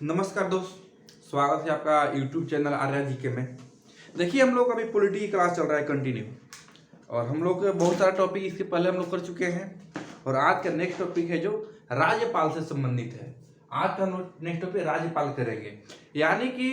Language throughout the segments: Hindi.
नमस्कार दोस्त, स्वागत है आपका यूट्यूब चैनल आर्या जीके में। देखिए, हम लोग अभी पॉलिटी की क्लास चल रहा है कंटिन्यू, और हम लोग बहुत सारा टॉपिक इसके पहले हम लोग कर चुके हैं। और आज का नेक्स्ट टॉपिक है जो राज्यपाल से संबंधित है। आज का नेक्स्ट टॉपिक राज्यपाल करेंगे, यानी कि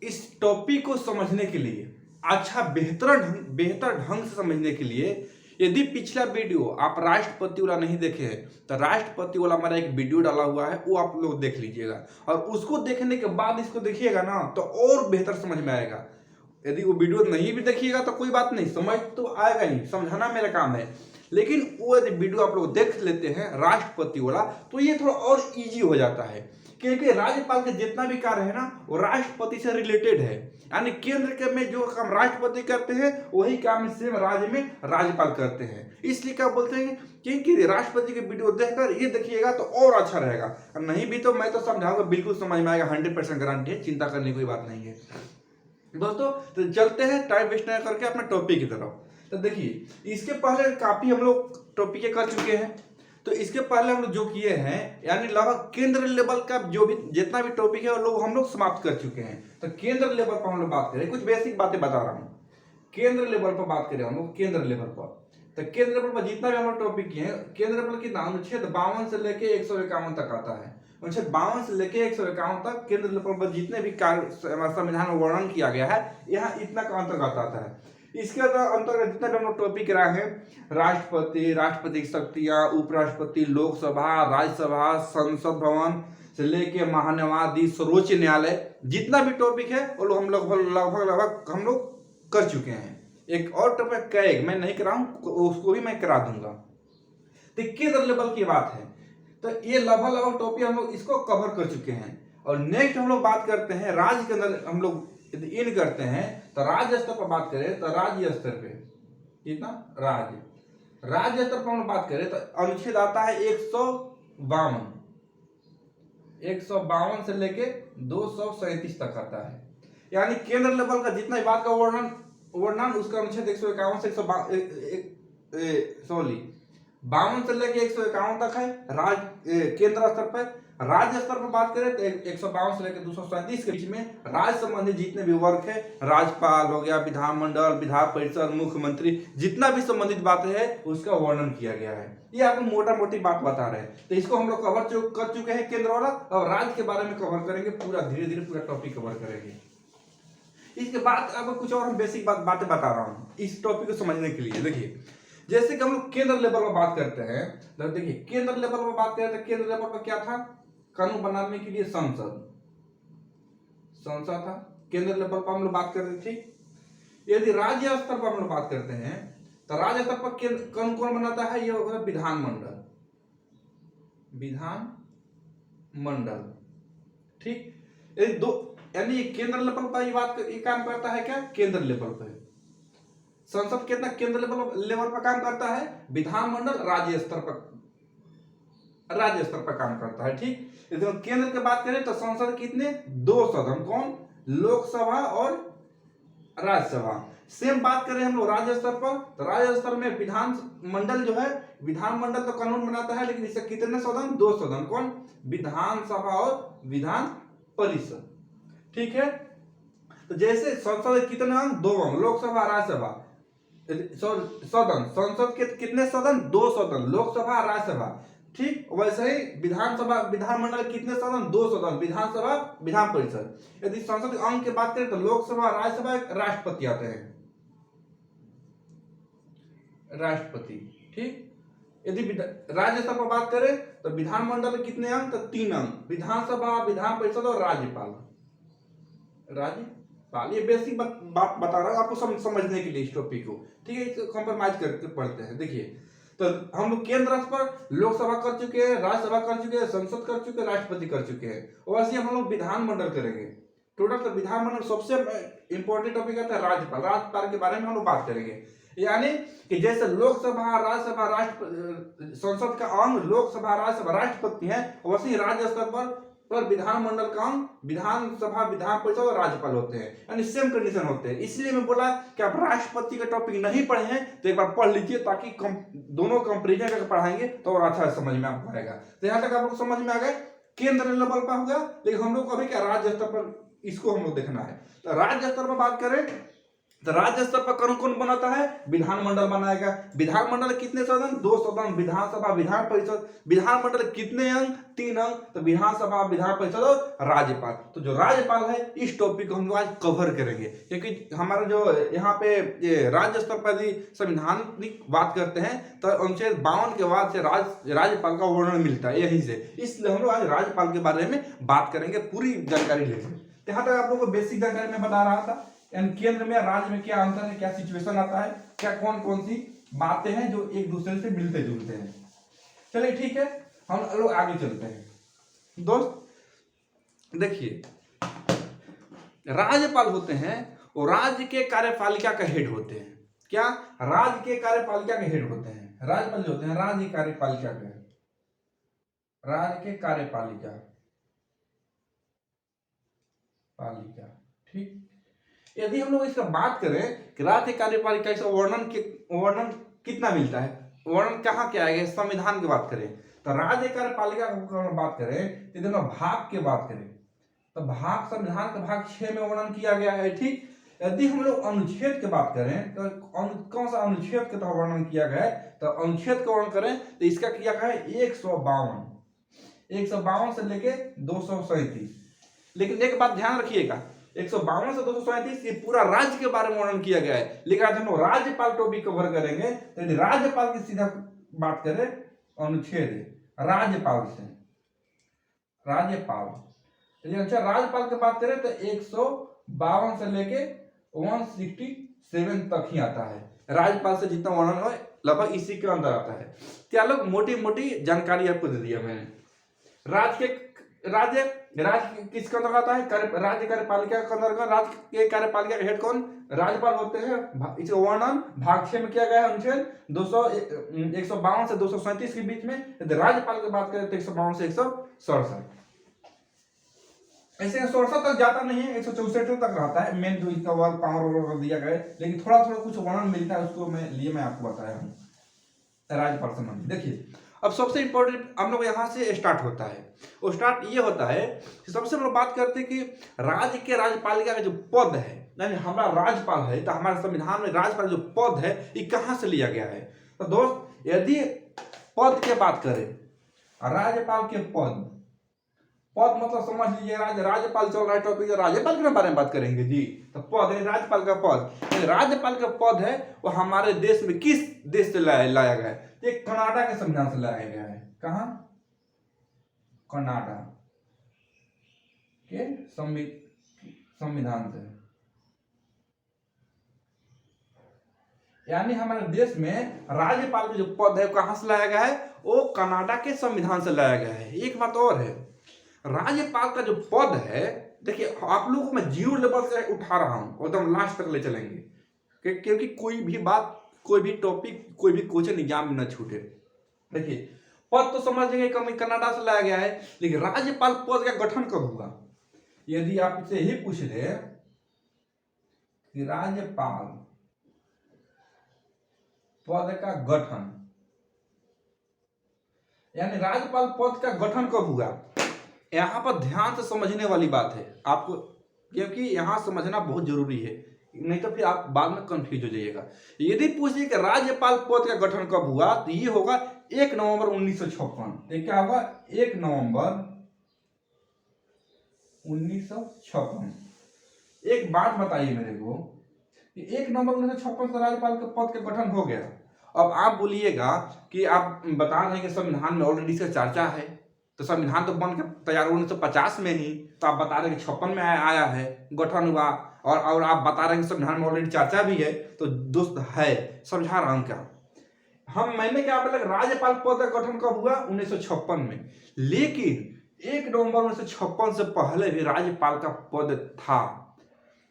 इस टॉपिक को समझने के लिए बेहतर ढंग से समझने के लिए, यदि पिछला वीडियो आप राष्ट्रपति वाला नहीं देखे हैं तो राष्ट्रपति वाला हमारा एक वीडियो डाला हुआ है, वो आप लोग देख लीजिएगा। और उसको देखने के बाद इसको देखिएगा ना तो और बेहतर समझ में आएगा। यदि वो वीडियो नहीं भी देखिएगा तो कोई बात नहीं, समझ तो आएगा ही, समझाना मेरा काम है। लेकिन वो यदि वीडियो आप लोग देख लेते हैं राष्ट्रपति वाला तो ये थोड़ा और इजी हो जाता है, क्योंकि राज्यपाल के जितना भी कार्य है ना वो राष्ट्रपति से रिलेटेड है। यानी केंद्र के में जो काम राष्ट्रपति करते हैं वही काम सेम राज्य में राज्यपाल करते हैं। इसलिए क्या बोलते हैं, क्योंकि राष्ट्रपति के वीडियो देखकर ये देखिएगा तो और अच्छा रहेगा। नहीं भी तो मैं तो समझाऊंगा, बिल्कुल समझ में आएगा, 100% गारंटी है, चिंता करने की कोई बात नहीं है दोस्तों। तो चलते हैं टाइम वेस्ट नहीं करके अपने टॉपिक की तरफ। तो देखिए, इसके पहले काफी हम लोग टॉपिक कर चुके हैं। तो इसके पहले हम लोग जो किए हैं, यानी लगभग केंद्र लेवल का जो भी जितना भी टॉपिक है वो लोग हम लोग समाप्त कर चुके हैं। तो केंद्र लेवल पर हम लोग बात करें, कुछ बेसिक बातें बता रहा हूँ। केंद्र लेवल पर बात करें हम लोग, केंद्र लेवल पर। तो केंद्र लेवल पर जितना भी हम लोग टॉपिक किए हैं, केंद्र लेवल की अनुच्छेद 52 से लेके 151 तक आता है। अनुच्छेद 52 से लेके 151 तक केंद्र लेवल पर जितने भी कार्य संविधान में वर्णन किया गया है, यहाँ इतना का अंतर्गत आता है। इसके अंतर्गत जितना भी हम लोग टॉपिक रहा है, राष्ट्रपति की शक्तियां, उपराष्ट्रपति, लोकसभा, राज्यसभा, संसद भवन से लेके महान्यायाधीश, सर्वोच्च न्यायालय, जितना भी टॉपिक है वो लोग हम लगभग हम लोग कर चुके हैं। एक और टॉपिक कैग मैं नहीं कराऊं, उसको भी मैं करा दूंगा। तो केंद्र लेवल की बात है, तो ये लगभग टॉपिक हम लोग इसको कवर कर चुके हैं। और नेक्स्ट हम लोग बात करते हैं राज्य के अंदर, हम लोग इन करते हैं तो राज्य स्तर पर बात करें तो राज्य स्तर पे कितना राज्य स्तर पर हम बात करें तो अनुच्छेद आता है 152 से लेके 237 तक आता है। यानी केंद्र लेवल का जितना भी बात का वर्णन उसका अनुच्छेद 151 से 52 से लेके 151 तक है केंद्र स्तर पर। राज्य स्तर पर बात करें तो 152 से लेकर 237 के बीच में राज्य संबंधी जितने भी वर्ग है, राज्यपाल हो गया, विधानमंडल, विधान परिषद, मुख्यमंत्री, जितना भी संबंधित बातें है उसका वर्णन किया गया है। ये आपको मोटा मोटी बात बता रहे हैं। तो इसको हम लोग कवर कर चुके हैं केंद्र वाला, और राज्य के बारे में कवर करेंगे, पूरा धीरे धीरे पूरा टॉपिक कवर करेंगे। इसके बाद आपको कुछ और बेसिक बातें बता रहा हूँ इस टॉपिक को समझने के लिए। देखिए, जैसे कि हम लोग केंद्र लेवल पर बात करते हैं, तो देखिए केंद्र लेवल पर बात करें तो केंद्र लेवल पर क्या था, कानून बनाने के लिए संसद था। केंद्र लेवल पर हम लोग बात करते थे। यदि राज्य स्तर पर हम लोग बात करते हैं तो राज्य स्तर पर कानून कौन बनाता है, ये होगा विधानमंडल। ठीक, यानी केंद्र लेवल पर ये काम करता है क्या, केंद्र लेवल पर। संसद कितना केंद्र लेवल पर काम करता है, विधानमंडल राज्य स्तर पर काम करता है। ठीक, यदि केंद्र की बात करें तो संसद कितने, 2 सदन, कौन, लोकसभा और राज्यसभा। सेम बात करें हम लोग राज्य स्तर पर, तो राज्य स्तर में विधानमंडल जो है, विधानमंडल तो कानून बनाता है, लेकिन इससे कितने सदन, 2 सदन, कौन, विधानसभा और विधान परिषद। ठीक है, तो जैसे संसद कितने अंग, 2 अंग, लोकसभा, राज्यसभा, सदन, संसद के कितने सदन, 2 सदन, लोकसभा, राज्यसभा। ठीक, वैसे ही विधानमंडल कितने सदन, 2 सदन, विधानसभा, विधान परिषद। यदि संसद के अंग की बात करें तो लोकसभा, राज्यसभा, राष्ट्रपति आते हैं, राष्ट्रपति। ठीक, यदि राज्य स्तर पर बात करें तो विधानमंडल के कितने अंग, तो 3 अंग, विधानसभा, विधान परिषद और राज्यपाल। ये बेसिक बात बता रहा हूं आपको समझने के लिए इस टॉपिक को। ठीक है, इसको कंप्रोमाइज करके पढ़ते हैं। देखिए, तो हम लोग केंद्र पर लोकसभा कर चुके हैं, राज्यसभा कर चुके हैं, संसद कर चुके हैं, राष्ट्रपति कर चुके हैं, और वैसे हम लोग विधानमंडल करेंगे टोटल। तो विधानमंडल सबसे इंपॉर्टेंट टॉपिक आता है राज्यपाल के बारे में हम लोग बात करेंगे। यानी कि जैसे लोकसभा, राज्यसभा, संसद का अंग लोकसभा, राज्यसभा, राष्ट्रपति है, वैसे ही राज्य स्तर पर विधानमंडल का अंग विधानसभा, विधान परिषद और राज्यपाल होते हैं, यानी सेम कंडीशन होते हैं। इसलिए मैं बोला कि आप राष्ट्रपति का टॉपिक नहीं पढ़े हैं तो एक बार पढ़ लीजिए, ताकि दोनों कंपेरिजन करके पढ़ाएंगे तो और अच्छा समझ में आपको आएगा। तो यहाँ तक आप लोग समझ में आ गए। केंद्र लेवल पर हो गया, लेकिन हम लोग को अभी क्या राज्य स्तर पर इसको हम लोग देखना है। तो राज्य स्तर पर बात करें तो राज्य स्तर पर कौन कौन बनाता है, विधानमंडल बनाएगा। विधानमंडल कितने सदन, 2 सदन, विधानसभा विधान परिषद। विधानमंडल कितने अंग, 3 अंग, तो विधानसभा विधान परिषद और राज्यपाल। तो जो राज्यपाल है इस टॉपिक को हम लोग आज कवर करेंगे, क्योंकि हमारा जो यहाँ पे ये राज्य स्तर पर यदि संवैधानिक बात करते हैं तो अनुच्छेद 52 के बाद से राज्यपाल का वर्णन मिलता है यहीं से, इसलिए हम लोग आज राज्यपाल के बारे में बात करेंगे, पूरी जानकारी लेंगे। यहाँ तक आप लोगों को बेसिक जानकारी में बता रहा था, केंद्र में राज्य में क्या अंतर है, क्या सिचुएशन आता है, क्या कौन कौन सी बातें हैं जो एक दूसरे से मिलते जुलते हैं। चलिए ठीक है, हम लोग आगे चलते हैं। दोस्त देखिए, राज्यपाल होते हैं और राज्य के कार्यपालिका का हेड होते हैं। क्या, राज्य के कार्यपालिका के हेड होते हैं। राज्यपाल जो होते हैं राज्य कार्यपालिका के, राज्य के कार्यपालिका पालिका, ठीक। यदि हम लोग इसका बात करें कि राज्य कार्यपालिका का वर्णन कितना मिलता है, वर्णन कहाँ के आएगा, संविधान की बात करें तो राज्य कार्यपालिका की बात करें तो दोनों भाग की बात करें तो भाग संविधान के भाग 6 में वर्णन किया गया है, ठीक। यदि हम लोग अनुच्छेद की बात करें तो कौन सा अनुच्छेद के तहत वर्णन किया गया है, तो अनुच्छेद का वर्णन करें तो इसका किया गया है 152 से लेके 237। लेकिन एक बात ध्यान रखिएगा, 152 से 237 ये पूरा राज्य के बारे में वर्णन किया गया है, लेकिन आज हम लोग राज्यपाल टॉपिक कवर करेंगे। तो यदि राज्यपाल की सीधा बात करें अनुच्छेद राज्यपाल से, राज्यपाल अच्छा राज्यपाल की बात करें तो 152 से लेके 167 तक ही आता है। राज्यपाल से जितना वर्णन हो लगभग इसी के अंदर आता है। क्या लोग मोटी मोटी जानकारी आपको दे दिया मैंने। राज्य किसके अंदर आता है, राज्य कार्यपालिका के अंदर। राज्य के कार्यपालिका के हेड कौन, राज्यपाल होते हैं। इसका वर्णन भाग 6 में किया गया है अनुच्छेद 152 से 237 के बीच में। यदि राज्यपाल की बात करें तो 152 से 167, ऐसे 167 तक जाता नहीं है, 164 तक रहता है मेन जो इसका वर्क पावर दिया गया है, लेकिन थोड़ा थोड़ा कुछ वर्णन मिलता है, उसको मैं आपको बताया हूँ राज्यपाल संबंधी। देखिए अब सबसे इंपॉर्टेंट हम लोग यहाँ से स्टार्ट होता है, वो स्टार्ट ये होता है कि सबसे हम लोग बात करते हैं कि राज्य के राज्यपालिका का जो पद है, यानी हमारा राज्यपाल है, तो हमारे संविधान में राज्यपाल जो पद है ये कहाँ से लिया गया है। तो दोस्त यदि पद की बात करें, राज्यपाल के पद मतलब समझ लीजिए, राज्यपाल चल रहा है टॉपिक, राज्यपाल के बारे में बात करेंगे जी। तो पद है राज्यपाल का पद, राज्यपाल का पद है वो हमारे देश में किस देश से लाया गया है, ये कनाडा के संविधान से लाया गया है। कहां, कनाडा के संविधान से। यानी हमारे देश में राज्यपाल का जो पद है कहां से लाया गया है, वो कनाडा के संविधान से लाया गया है। एक बात और है, राज्यपाल का जो पद है, देखिए आप लोगों को मैं 0 लेवल से उठा रहा हूं, एकदम लास्ट तक ले चलेंगे, क्योंकि कोई भी बात, कोई भी टॉपिक, कोई भी क्वेश्चन एग्जाम में न छूटे। देखिए पद तो समझ लेंगे कनाडा से लाया गया है, लेकिन राज्यपाल पद का गठन कब हुआ। यदि आप इसे ही पूछ ले कि राज्यपाल पद का गठन, यानी राज्यपाल पद का गठन कब हुआ, यहां पर ध्यान से समझने वाली बात है आपको, क्योंकि यहां समझना बहुत जरूरी है, नहीं तो फिर आप बाद में कंफ्यूज हो जाइएगा। यदि पूछिए कि राज्यपाल पद का गठन कब हुआ, तो ये होगा 1 नवंबर 1956। क्या होगा, 1 नवंबर 1956। एक बात बताइए मेरे को कि 1 नवंबर 1956 से राज्यपाल के पद का गठन हो गया। अब आप बोलिएगा कि आप बता रहे हैं कि संविधान में ऑलरेडी इसका चर्चा है, तो संविधान तो बन के तैयार 1950 में ही, तो आप बता रहे हैं कि 56 में आया है, गठन हुआ, और आप बता रहे हैं कि संविधान में ऑलरेडी चर्चा भी है। तो दोस्त है, समझा रहा हूं क्या, मैंने क्या बोला, राज्यपाल पद का गठन कब हुआ, 1956 में। लेकिन 1 नवंबर 1956 से पहले भी राज्यपाल का पद था,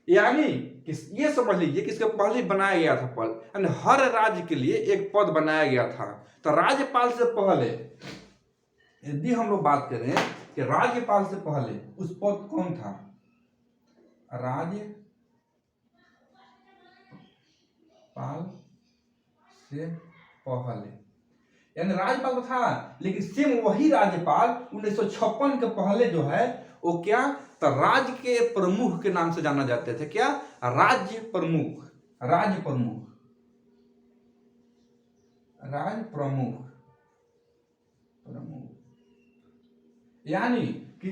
यानी ये समझ लीजिए कि इसके पहले बनाया गया था पद, यानी हर राज्य के लिए एक पद बनाया गया था। तो राज्यपाल से पहले यदि हम लोग बात करें कि राज्यपाल से पहले उस पद कौन था, राज्यपाल से पहले, यानी राज्यपाल तो था, लेकिन सेम वही राज्यपाल 1956 के पहले जो है वो क्या, तो राज्य के प्रमुख के नाम से जाना जाते थे। क्या, राज्य प्रमुख, राज्य प्रमुख, राज्य प्रमुख, प्रमुख। यानी कि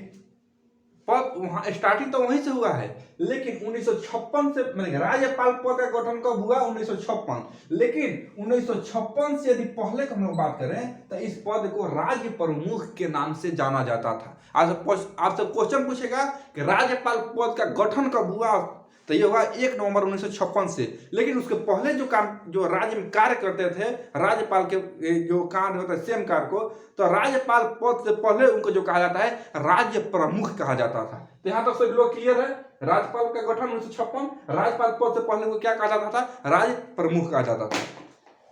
पद वहां स्टार्टिंग तो वहीं से हुआ है, लेकिन 1956 से मतलब राज्यपाल पद का गठन कब हुआ, 1956। लेकिन 1956 से यदि पहले की हम लोग बात करें तो इस पद को राज्य प्रमुख के नाम से जाना जाता था। आपसे क्वेश्चन पूछेगा कि राज्यपाल पद का गठन कब हुआ, तो ये हुआ 1 नवंबर 1956 से। लेकिन उसके पहले जो काम, जो राज्य में कार्य करते थे राज्यपाल के जो कार्य होता है सेम कार्य को, तो राज्यपाल पद से पहले उनको जो कहा जाता है राज्य प्रमुख कहा जाता था। तो यहाँ तक सभी लोग क्लियर है। राज्यपाल का गठन 1956, राज्यपाल पद से पहले को क्या कहा जाता था, राज्य प्रमुख कहा जाता था।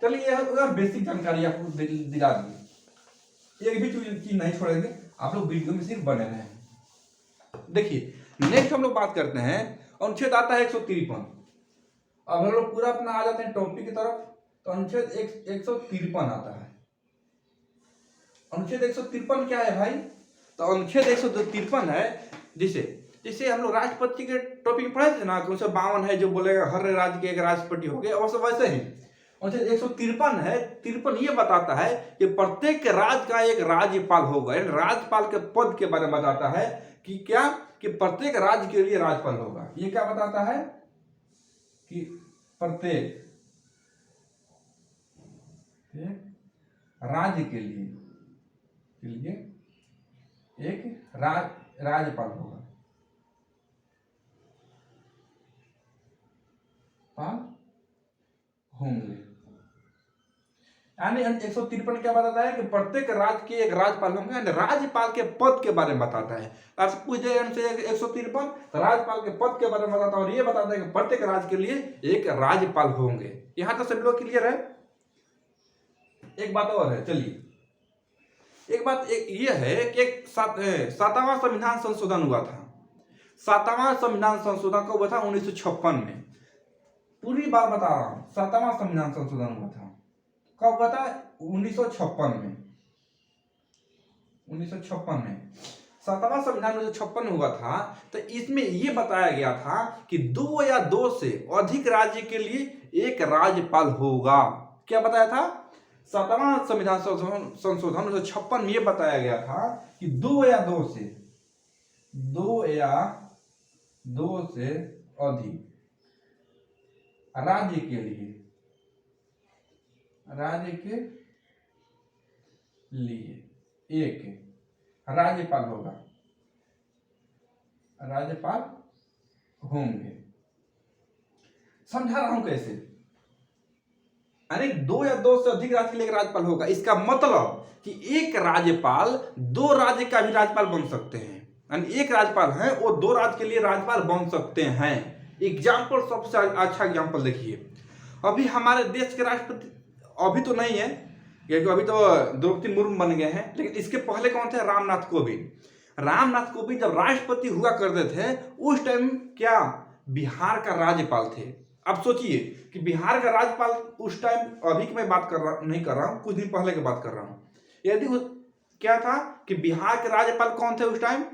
चलिए यह बेसिक जानकारी आपको दिला दी, एक भी चीज नहीं छोड़ेंगे, आप लोग वीडियो में सिर्फ बने रहे। देखिए नेक्स्ट हम लोग बात करते हैं, अनुच्छेद आता है 153। अब हम लोग पूरा अपना आ जाते हैं टॉपिक की तरफ। तो अनुच्छेद 153 आता है। अनुच्छेद 153 क्या है भाई, तो अनुच्छेद 153 है जिसे हम लोग राष्ट्रपति के टॉपिक पढ़े थे ना, कि 152 है जो बोलेगा हर राज्य के एक राष्ट्रपति हो गए, और वैसे ही अनुच्छेद 153 है। 53 ये बताता है कि प्रत्येक राज्य का एक राज्यपाल होगा। राज्यपाल के पद के बारे में बताता है कि क्या, कि प्रत्येक राज्य के लिए राज्यपाल होगा। ये क्या बताता है कि प्रत्येक राज्य के लिए एक राज्यपाल होगा, होंगे। यानी 153 क्या बताता है कि प्रत्येक राज्य के एक राज्यपाल होंगे, राज्यपाल के पद के बारे में बताता है। आपसे पूछ दे 153 राज्यपाल के पद के बारे में बताता है, और ये बताता है कि प्रत्येक राज्य के लिए एक राज्यपाल होंगे। यहां तक सभी लोग क्लियर है। एक बात और है, चलिए एक बात ये है कि 7वां संविधान संशोधन हुआ था। 7वां संविधान संशोधन कब हुआ था, 1956 में। पूरी बात बता रहा हूं, 7वां संविधान संशोधन हुआ था। कब हुआ था, 1956 में। 1956 में 7वां संविधान 1956 में हुआ था। तो इसमें यह बताया गया था कि 2 या 2 से अधिक राज्य के लिए एक राज्यपाल होगा। क्या बताया था, 7वां संविधान संशोधन 1956 में यह बताया गया था कि 2 या 2 से अधिक राज्य के लिए एक राज्यपाल होगा, राज्यपाल होंगे। समझा रहा हूं कैसे, यानी 2 या 2 से अधिक राज्य के लिए एक राज्यपाल होगा। इसका मतलब कि एक राज्यपाल 2 राज्य का भी राज्यपाल बन सकते हैं। यानी एक राज्यपाल है वो 2 राज्य के लिए राज्यपाल बन सकते हैं। एग्जाम्पल, सबसे अच्छा एग्जाम्पल देखिए, अभी हमारे देश के राष्ट्रपति अभी तो नहीं है, क्योंकि अभी तो द्रौपदी मुर्मू बन गए हैं, लेकिन इसके पहले कौन थे, रामनाथ कोविंद। रामनाथ कोविंद जब राष्ट्रपति हुआ करते थे उस टाइम क्या, बिहार का राज्यपाल थे। अब सोचिए कि बिहार का राज्यपाल उस टाइम, अभी की मैं बात नहीं कर रहा हूं, कुछ दिन पहले की बात कर रहा हूं। यदि क्या था कि बिहार के राज्यपाल कौन थे उस टाइम,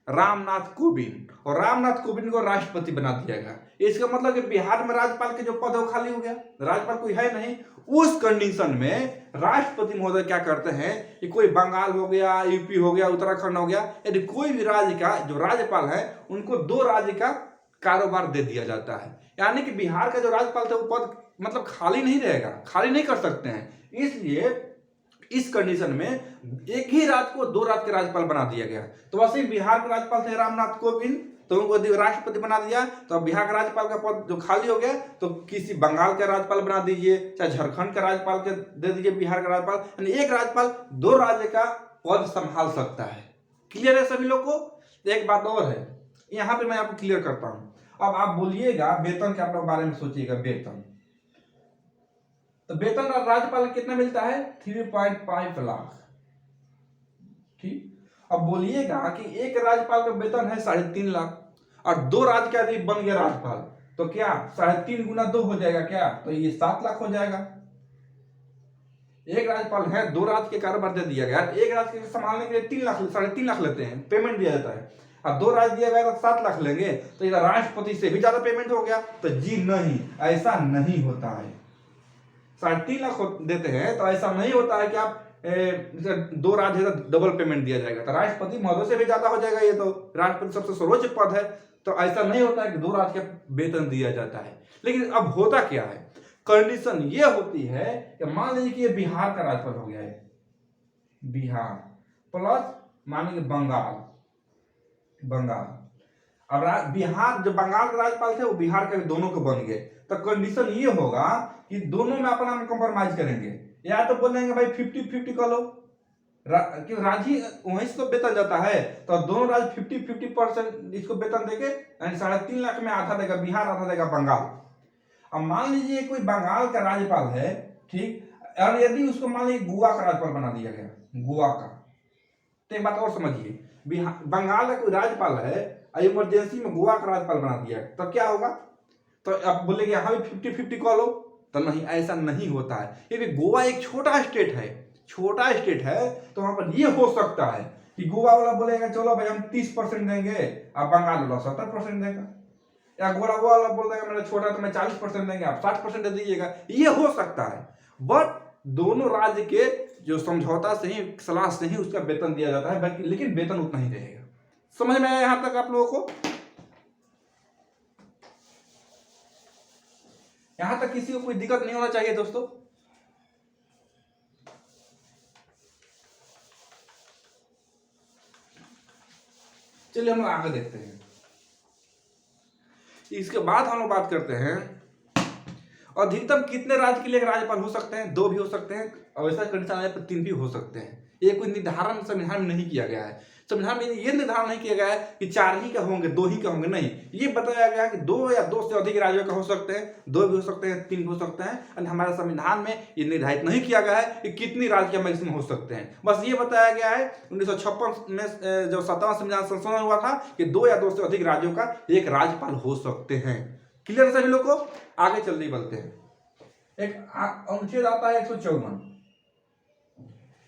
रामनाथ कोविंद, और रामनाथ कोविंद को राष्ट्रपति बना दिया गया। इसका मतलब कि बिहार में राज्यपाल के जो पद है वो खाली हो गया, राज्यपाल कोई है नहीं। उस कंडीशन में राष्ट्रपति महोदय क्या करते हैं कि कोई बंगाल हो गया, यूपी हो गया, उत्तराखंड हो गया, यदि कोई भी राज्य का जो राज्यपाल है उनको 2 राज्य का कारोबार दे दिया जाता है। यानी कि बिहार का जो राज्यपाल था वो पद मतलब खाली नहीं रहेगा, खाली नहीं कर सकते हैं। इसलिए इस कंडीशन में एक ही राज्य को 2 राज्य के राज्यपाल बना दिया गया। तो वैसे ही बिहार के राज्यपाल थे रामनाथ कोविंद, तो उनको राष्ट्रपति बना दिया। तो बिहार के राज्यपाल का पद जो खाली हो गया तो किसी बंगाल के राज्यपाल बना दीजिए, चाहे झारखंड के राज्यपाल के दे दीजिए बिहार का राज्यपाल। यानी एक राज्यपाल 2 राज्य का पद संभाल सकता है। क्लियर है सभी लोग को। एक बात और है, यहां पर मैं आपको क्लियर करता हूं। अब आप बोलिएगा वेतन के अपने बारे में सोचिएगा, वेतन तो वेतन राज्यपाल कितना मिलता है, 3.5 लाख। ठीक, अब बोलिएगा कि एक राज्यपाल का वेतन है 3.5 लाख, और 2 राज्य का यदि बन गया राज्यपाल तो क्या 3.5 गुना 2 हो जाएगा क्या, तो ये 7 लाख हो जाएगा। एक राज्यपाल है, 2 राज्य के कारोबार दे दिया गया, एक राज्य के संभालने के लिए 3 लाख 3.5 लाख लेते हैं, पेमेंट दिया जाता है। अब 2 राज्य दिया गया तो 7 लाख लेंगे, तो इधर राष्ट्रपति से भी ज्यादा पेमेंट हो गया। तो जी नहीं, ऐसा नहीं होता है। 3.5 लाख देते हैं तो ऐसा नहीं होता है कि आप 2 राज्य है तो डबल पेमेंट दिया जाएगा। तो राष्ट्रपति महोदय से भी ज्यादा हो जाएगा, ये तो राष्ट्रपति सबसे सर्वोच्च पद है। तो ऐसा नहीं होता है कि 2 राज्य का वेतन दिया जाता है। लेकिन अब होता क्या है, कंडीशन ये होती है कि मान लीजिए कि ये बिहार का राज्यपाल हो गया है, बिहार प्लस मानिए बंगाल, अब बिहार जो बंगाल के राज्यपाल थे वो बिहार के दोनों के बन गए। तो कंडीशन ये होगा कि दोनों में अपना कंप्रोमाइज करेंगे, या तो बोलेंगे भाई 50-50 कर लो, क्यों राज्य वहीं से तो वेतन जाता है, तो दोनों राज्य 50-50% इसको वेतन देके, यानी 3.5 लाख में आधा देगा बिहार, आधा देगा बंगाल। अब मान लीजिए कोई बंगाल का राज्यपाल है, ठीक, और यदि उसको मान लीजिए गोवा का राज्यपाल बना दिया गया, गोवा का, तो एक बात और समझिए, बंगाल का कोई राज्यपाल है, इमरजेंसी में गोवा का राज्यपाल बना दिया, तो क्या होगा? तो अब बोलेंगे यहाँ भी 50-50 कर लो, तो नहीं, ऐसा नहीं होता है, क्योंकि गोवा एक छोटा स्टेट है, तो वहां पर ये हो सकता है कि गोवा वाला बोलेगा चलो भाई हम 30% देंगे, अब बंगाल वाला 70% देगा, या गोवा वाला बोल देगा मेरा छोटा तो मैं 40% देंगे, आप 60% दे दीजिएगा, ये हो सकता है। बट दोनों राज्य के जो समझौता से ही, सलाह से ही उसका वेतन दिया जाता है, बल्कि लेकिन वेतन उतना ही रहेगा। समझ में आया यहां तक आप लोगों को? यहां तक किसी को कोई दिक्कत नहीं होना चाहिए दोस्तों। चलिए हम लोग आगे देखते हैं। इसके बाद हम लोग बात करते हैं अधिकतम कितने राज्य के लिए राज्यपाल हो सकते हैं? 2 भी हो सकते हैं, और ऐसा कंडीशन आने पर 3 भी हो सकते हैं। ये कोई निर्धारण संविधान में नहीं किया गया है। संविधान में ये निर्धारण नहीं किया गया है कि 4 ही का होंगे, 2 ही का होंगे, नहीं, ये बताया गया है कि 2 या 2 से अधिक राज्यों का हो सकते हैं, 2 भी हो सकते हैं, 3 भी हो सकते हैं। और हमारे संविधान में ये निर्धारित नहीं किया गया है कि कितनी राज्य मैक्सिमम हो सकते हैं। बस ये बताया गया है 1956 में जो 7वां संविधान संशोधन हुआ था कि 2 या 2 से अधिक राज्यों का एक राज्यपाल हो सकते हैं। क्लियर है सभी लोग को? आगे चलते बढ़ते हैं। एक अनुच्छेद आता है 154।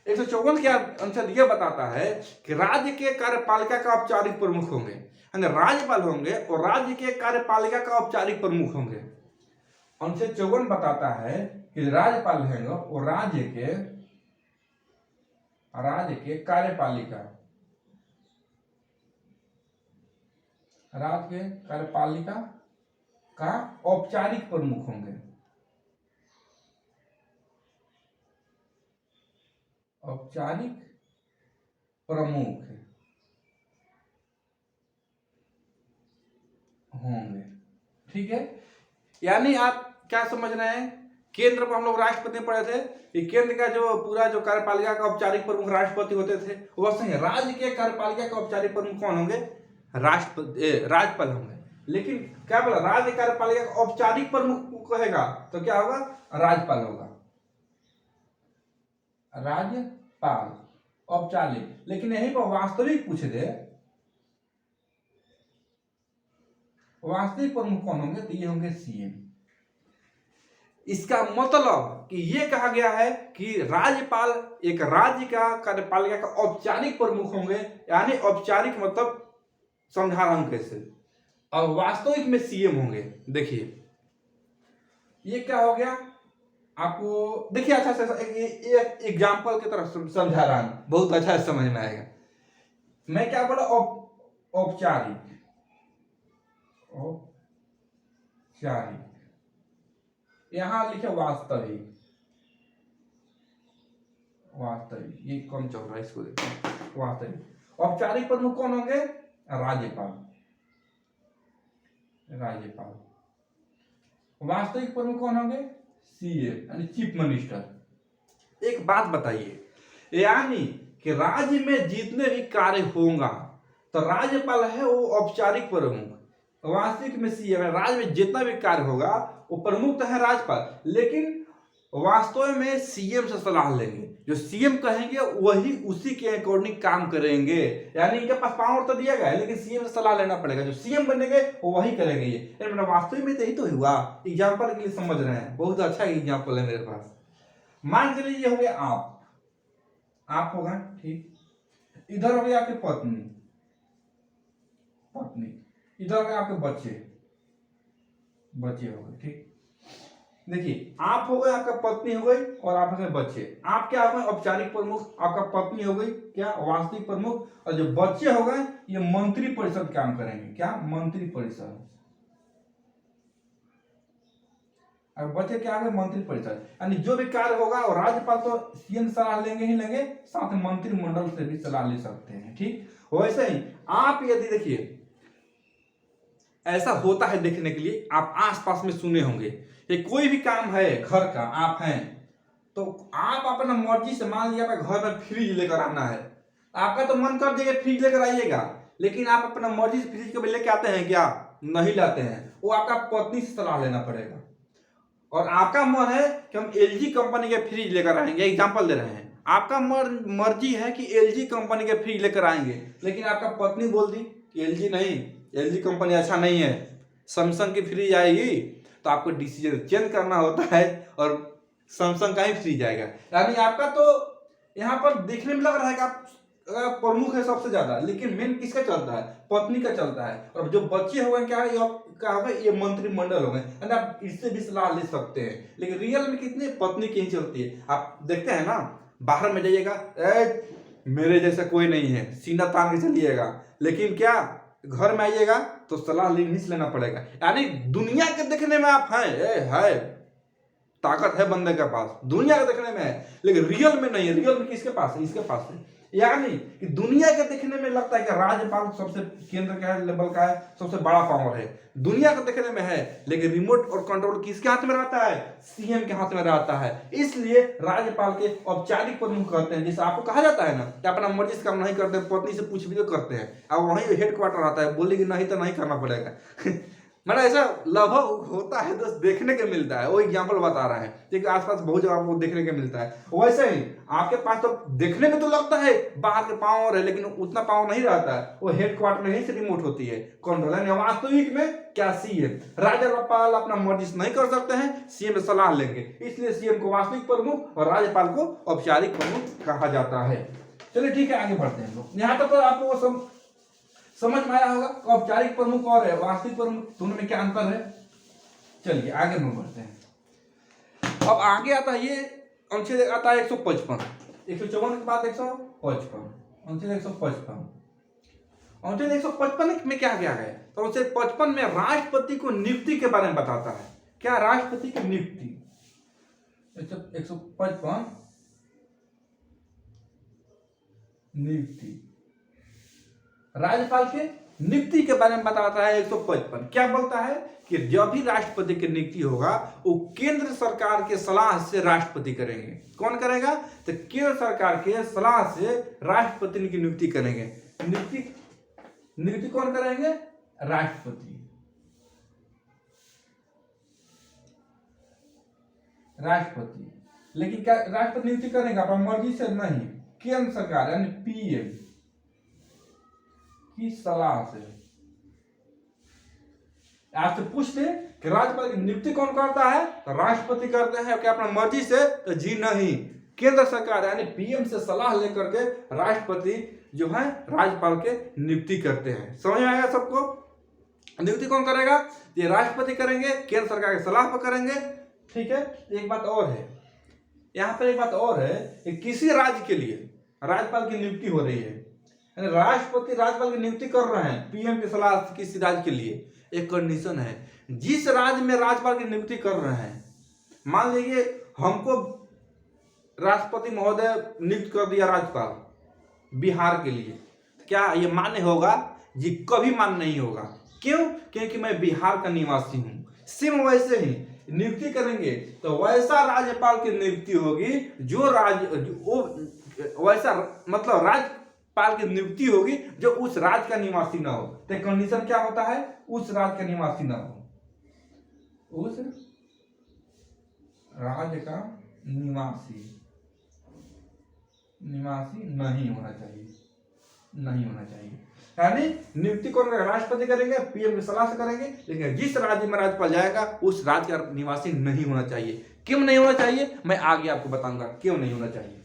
154 के अनुच्छेद यह बताता है कि राज्य के कार्यपालिका का औपचारिक प्रमुख होंगे, यानी राज्यपाल होंगे और राज्य के कार्यपालिका का औपचारिक प्रमुख होंगे। अनुच्छेद 54 बताता है कि राज्यपाल हैं और राज्य के कार्यपालिका का औपचारिक प्रमुख होंगे। औपचारिक प्रमुख होंगे, ठीक है। यानी आप क्या समझ रहे हैं, केंद्र पर हम लोग राष्ट्रपति पढ़े थे कि केंद्र का जो पूरा जो कार्यपालिका का औपचारिक प्रमुख राष्ट्रपति होते थे, वैसे राज्य के कार्यपालिका का औपचारिक प्रमुख कौन होंगे? राज्यपाल होंगे। लेकिन क्या बोला, राज्य कार्यपालिका का औपचारिक प्रमुख कहेगा तो क्या होगा? राज्यपाल होगा, राज्यपाल औपचारिक। लेकिन यहीं पर वास्तविक पूछ दे, वास्तविक प्रमुख कौन होंगे? तो ये होंगे सीएम। इसका मतलब कि ये कहा गया है कि राज्यपाल एक राज्य का कार्यपालिका का औपचारिक प्रमुख होंगे, यानी औपचारिक मतलब समझा रहा हूं कैसे, और वास्तविक में सीएम होंगे। देखिए ये क्या हो गया आपको, देखिए अच्छा से एक एग्जाम्पल की तरफ समझा रहा हूं, बहुत अच्छा समझ में आएगा। मैं क्या बोला? औपचारिक, यहां लिखे वास्तविक, ये कम चल रहा है, इसको देखिए वास्तविक। औपचारिक प्रमुख कौन होंगे? राज्यपाल। वास्तविक प्रमुख कौन होंगे? सीएम, यानी चीफ मिनिस्टर। एक बात बताइए, यानी कि राज्य में जितने भी कार्य होगा तो राज्यपाल है वो औपचारिक प्रमुख, वास्तविक में सीएम है। राज्य में जितना भी कार्य होगा वो प्रमुख तो है राज्यपाल, लेकिन वास्तव में सीएम से सलाह लेंगे। जो सीएम कहेंगे वही उसी के अकॉर्डिंग काम करेंगे, यानी इनके पास पावर तो दिया गया है लेकिन सीएम से सलाह लेना पड़ेगा। जो सीएम बनेंगे वो वही करेंगे। ये वास्तविक में तो यही तो हुआ। एग्जाम्पल के लिए समझ रहे हैं, बहुत अच्छा एग्जाम्पल है मेरे पास। मान के लिए ये हो गया आप होगा, ठीक। इधर हो गया आपके पत्नी, इधर हो गया आपके बच्चे हो गए, ठीक। देखिए आप हो गए, आपका पत्नी हो गई और आप हो गए बच्चे। आप क्या हो गए औपचारिक प्रमुख, आपका पत्नी हो गई क्या वास्तविक प्रमुख, और जो बच्चे हो गए ये मंत्री परिषद काम करेंगे, क्या मंत्री परिषद। और बच्चे क्या होंगे मंत्री परिषद, यानी जो भी कार्य होगा और राज्यपाल तो सीएम सलाह लेंगे ही लेंगे, साथ में मंत्रिमंडल से भी सलाह ले सकते हैं, ठीक। वैसे ही आप यदि देखिए ऐसा होता है देखने के लिए, आप आसपास में सुने होंगे, ये कोई भी काम है घर का, आप हैं तो आप अपना मर्जी से, मान लिया घर में फ्रिज लेकर आना है, आपका तो मन कर देगा फ्रिज लेकर आइएगा, लेकिन आप अपना मर्जी से फ्रिज को लेकर आते हैं क्या, नहीं लाते हैं, वो आपका पत्नी से सलाह लेना पड़ेगा। और आपका मन है कि हम एलजी कंपनी के फ्रिज लेकर आएंगे, एग्जांपल दे रहे हैं, आपका मर्जी है कि एलजी कंपनी के फ्रिज लेकर आएंगे, लेकिन आपका पत्नी बोल दी कि एलजी नहीं, एलजी कंपनी अच्छा नहीं है, सैमसंग की फ्रिज आएगी, तो आपको डिसीजन चेंज करना होता है और सैमसंग का ही फ्रिज आएगा। यानी आपका तो यहाँ पर देखने में लग रहा है कि आप प्रमुख है सबसे ज्यादा, लेकिन मेन किसका चलता है, पत्नी का चलता है। और जो बच्चे हो गए क्या होगा, ये मंत्रिमंडल हो गए, आप इससे भी सलाह ले सकते हैं, लेकिन रियल में कितने पत्नी की ही चलती है। आप देखते हैं ना, बाहर में जाइएगा मेरे जैसा कोई नहीं है, सीना तान के चलिएगा, लेकिन क्या घर में आइएगा तो सलाह लेना पड़ेगा। यानी दुनिया के देखने में आप है ताकत है बंदे के पास, दुनिया के देखने में है, लेकिन रियल में नहीं है। रियल में किसके पास है, इसके पास है। यानी कि दुनिया के देखने में लगता है कि राज्यपाल सबसे केंद्र का लेवल का है, सबसे बड़ा पावर है, दुनिया के देखने में है, लेकिन रिमोट और कंट्रोल किसके हाथ में रहता है, सीएम के हाथ में रहता है। इसलिए राज्यपाल के औपचारिक प्रमुख कहते हैं, जैसे आपको कहा जाता है ना कि अपना मर्जी से काम नहीं करते, पत्नी से पूछ भी तो करते हैं, अब वहीं हेडक्वार्टर रहता है, बोलेगी नहीं तो नहीं करना पड़ेगा मतलब ऐसा लगभग होता है, दोस्त देखने के मिलता है, वो एग्जांपल बता रहा है, ठीक है। आसपास बहुत जगह आपको देखने के मिलता है। वैसे ही आपके पास तो देखने में तो लगता है बाहर के पावर है, लेकिन उतना पावर नहीं रहता है, वो हेडक्वार्टर में ही से रिमोट होती है कंट्रोल, यानी वास्तविक में क्या सीएम, राज्यपाल अपना मर्जी से नहीं कर सकते हैं, सीएम से सलाह लेंगे, इसलिए सीएम को वास्तविक प्रमुख और राज्यपाल को औपचारिक प्रमुख कहा जाता है। चलिए ठीक है, आगे बढ़ते हैं लोग। यहाँ तक तो आपको सब समझ में आया होगा, औपचारिक प्रमुख और है वास्तविक प्रमुख, दोनों में क्या अंतर है। चलिए आगे हम बढ़ते हैं। अब आगे आता है ये अनुच्छेद आता है 155, 154 के बाद 155, अनुच्छेद 155, अनुच्छेद 155 में क्या क्या है, तो अनुच्छेद 55 में राष्ट्रपति को नियुक्ति के बारे में बताता है। क्या राष्ट्रपति की नियुक्ति, 155 नियुक्ति, राज्यपाल के नियुक्ति के बारे में बताता है 155। क्या बोलता है कि जब भी राष्ट्रपति की नियुक्ति होगा वो केंद्र सरकार के सलाह से राष्ट्रपति करेंगे। कौन करेगा, तो केंद्र सरकार के सलाह से राष्ट्रपति की नियुक्ति करेंगे। नियुक्ति कौन करेंगे, राष्ट्रपति। लेकिन क्या राष्ट्रपति नियुक्ति करेगा अपनी मर्जी से, नहीं, केंद्र सरकार यानी पीएम की सलाह से। आपसे पूछते कि राज्यपाल की नियुक्ति कौन करता है, तो राष्ट्रपति करते हैं। क्या अपना मर्जी से, तो जी नहीं, केंद्र सरकार यानी पीएम से सलाह लेकर के राष्ट्रपति जो है राज्यपाल के नियुक्ति करते हैं। समझ में आएगा सबको, नियुक्ति कौन करेगा, ये राष्ट्रपति करेंगे, केंद्र सरकार की सलाह पर करेंगे, ठीक है। एक बात और है यहाँ पर, एक बात और है कि किसी राज्य के लिए राज्यपाल की नियुक्ति हो रही है, राष्ट्रपति राज्यपाल की नियुक्ति कर रहे हैं पीएम की सलाह से किसी राज्य के लिए, एक कंडीशन है, जिस राज्य में राज्यपाल की नियुक्ति कर रहे हैं, मान लीजिए हमको राष्ट्रपति महोदय नियुक्त कर दिया राज्यपाल बिहार के लिए, क्या ये मान्य होगा, जी कभी मान्य नहीं होगा। क्यों, क्योंकि मैं बिहार का निवासी हूं। सेम वैसे ही नियुक्ति करेंगे तो वैसा राज्यपाल की नियुक्ति होगी जो वैसा मतलब राज्यपाल की नियुक्ति होगी जो उस राज्य का निवासी ना हो। तो कंडीशन क्या होता है, उस राज्य का निवासी ना हो, उस राज्य का निवासी नहीं होना चाहिए। नहीं होना चाहिए। यानी नियुक्ति कौन करेगा? राष्ट्रपति करेंगे, पीएम की सलाह से करेंगे, लेकिन जिस राज्य में राज्यपाल जाएगा उस राज्य का निवासी नहीं होना चाहिए। क्यों नहीं होना चाहिए मैं आगे आपको बताऊंगा क्यों नहीं होना चाहिए।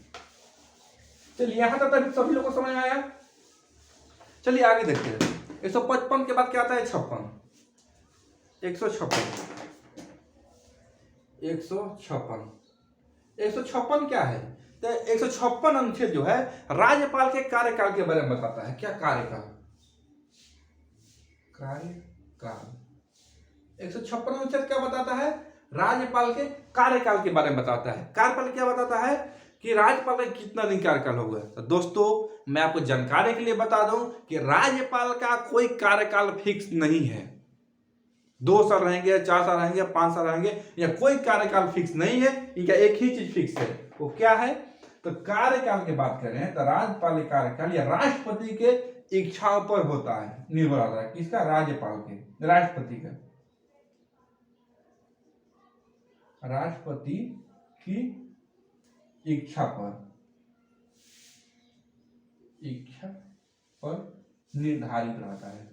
चलिए यहां तक सभी लोगों को समझ में आया। चलिए आगे देखते हैं। 155 के बाद क्या आता है? 56। 156 क्या है? तो 156 अनुच्छेद जो है राज्यपाल के कार्यकाल के बारे में बताता है। क्या कार्यकाल? 156 अनुच्छेद क्या बताता है? राज्यपाल के कार्यकाल के बारे में बताता है। कार्यकाल क्या बताता है कि राज्यपाल का कितना दिन कार्यकाल होगा। तो दोस्तों मैं आपको जानकारी के लिए बता दूं कि राज्यपाल का कोई कार्यकाल फिक्स नहीं है। 2 साल रहेंगे, 4 साल रहेंगे, 5 साल रहेंगे, या कोई कार्यकाल फिक्स नहीं है। इनका एक ही चीज फिक्स है, वो क्या है? तो कार्यकाल की बात करें तो राज्यपाल का कार्यकाल या राष्ट्रपति के इच्छाओं पर होता है, निर्भर होता है। किसका? राज्यपाल के, राष्ट्रपति का। राष्ट्रपति की इच्छा पर निर्धारित रहता है।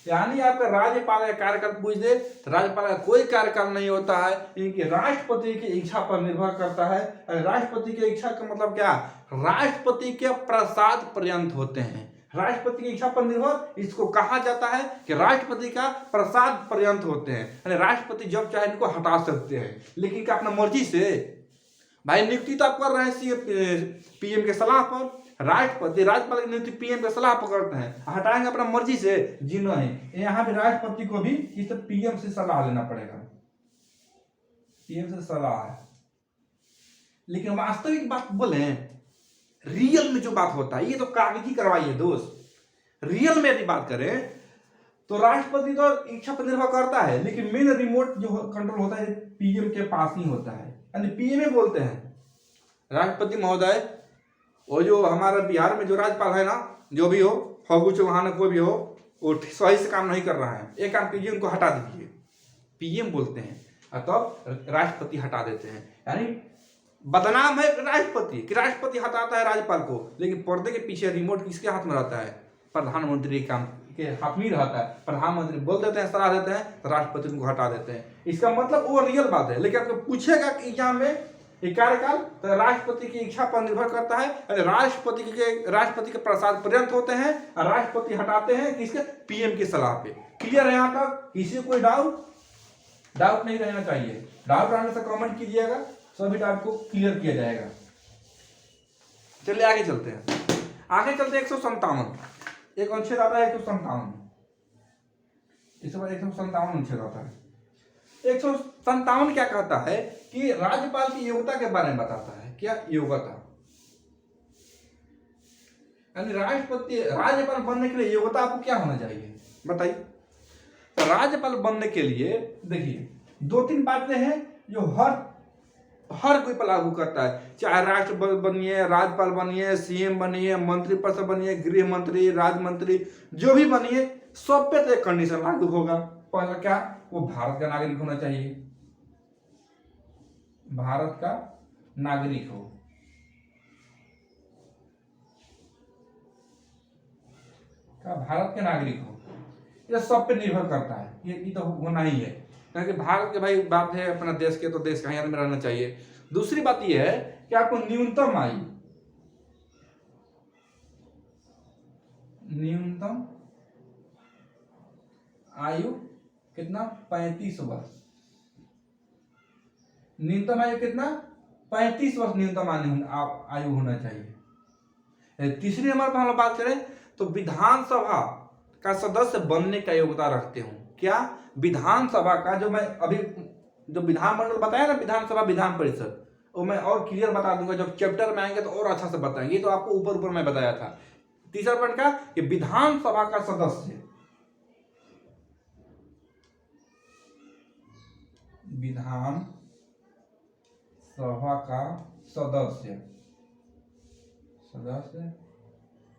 यानी आपका राज्यपाल का कार्यकाल पूछ दे तो राज्यपाल का कोई कार्यकाल नहीं होता है, इनकी राष्ट्रपति की इच्छा पर निर्भर करता है। राष्ट्रपति की इच्छा का मतलब क्या? राष्ट्रपति के प्रसाद पर्यंत होते हैं। राष्ट्रपति की इच्छा पर निर्भर इसको कहा जाता है कि राष्ट्रपति का प्रसाद पर्यंत होते हैं। यानी राष्ट्रपति जब चाहे इनको हटा सकते हैं, लेकिन क्या अपना मर्जी से? भाई नियुक्ति तो आप कर रहे हैं पीएम के सलाह पर। राष्ट्रपति राज्यपाल की नियुक्ति पीएम के सलाह पर करते हैं, हटाएंगे अपना मर्जी से? जी नहीं, यहाँ भी राष्ट्रपति को भी इस पीएम से सलाह लेना पड़ेगा। पीएम से सलाह है। लेकिन वास्तविक बात बोले, रियल में जो बात होता है ये तो कागजी कार्रवाई है दोस्त। रियल में यदि बात करें तो राष्ट्रपति तो इच्छा पर निर्भर करता है, लेकिन मेन रिमोट जो कंट्रोल होता है पीएम के पास ही होता है। यानी पीएम बोलते हैं राष्ट्रपति महोदय, वो जो हमारा बिहार में जो राज्यपाल है ना, जो भी हो, फागू चौहान कोई भी हो, वो सही से काम नहीं कर रहा है, एक काम कीजिए, उनको हटा दीजिए। पीएम बोलते हैं और तब राष्ट्रपति हटा देते हैं। यानी बदनाम है राष्ट्रपति कि राष्ट्रपति हटाता है राज्यपाल को, लेकिन पर्दे के पीछे रिमोट किसके हाथ में रहता है? प्रधानमंत्री के काम के हाथ में रहता है। प्रधानमंत्री बोल देते हैं, सलाह देते हैं, तो राष्ट्रपति उनको हटा देते हैं। इसका मतलब वो रियल बात है। लेकिन आपको पूछेगा कि एग्जाम में कार्यकाल तो राष्ट्रपति की इच्छा पर निर्भर करता है। राष्ट्रपति के प्रसाद पर्यंत होते हैं और राष्ट्रपति हटाते हैं किसके? पीएम की सलाह पे। क्लियर है? यहाँ तक किसी को कोई डाउट नहीं रहना चाहिए। डाउट रहने से कमेंट कीजिएगा, सभी डाउट को क्लियर किया जाएगा। चलिए आगे चलते हैं। 157 एक अनुच्छेद आता है 157। इस बार 157 अनुच्छेद आता है। 157 क्या कहता है कि राज्यपाल की योग्यता के बारे में बताता है। क्या योग्यता? यानी राज्यपाल बनने के लिए योग्यता आपको क्या होना चाहिए बताइए। तो राज्यपाल बनने के लिए देखिए 2-3 बातें हैं जो हर कोई पर लागू करता है। चाहे राष्ट्रपति बनिए, राज्यपाल बनिए, सीएम बनिए, मंत्री परिषद बनिए, गृह मंत्री, राज्य मंत्री, जो भी बनिए, सब पे तो एक कंडीशन लागू होगा। पहला क्या? वो भारत का नागरिक होना चाहिए। भारत का नागरिक हो। क्या भारत के नागरिक हो? ये सब पे निर्भर करता है। ये तो होना ही है, क्योंकि भारत के भाई बात है अपना देश के, तो देश का यहाँ में रहना चाहिए। दूसरी बात ये है कि आपको न्यूनतम आयु कितना? 35 वर्ष। न्यूनतम आयु कितना? 35 वर्ष न्यूनतम आयु होना चाहिए। तीसरी नंबर पर हम लोग बात करें तो विधानसभा का सदस्य बनने का योग्यता रखते हो। क्या? विधानसभा का जो मैं अभी जो विधानमंडल बताया ना, विधानसभा विधान परिषद, वो मैं और क्लियर बता दूंगा। जब चैप्टर में आएंगे तो और अच्छा से बताएंगे। तो आपको ऊपर मैं बताया था। तीसरा पॉइंट का कि विधानसभा का सदस्य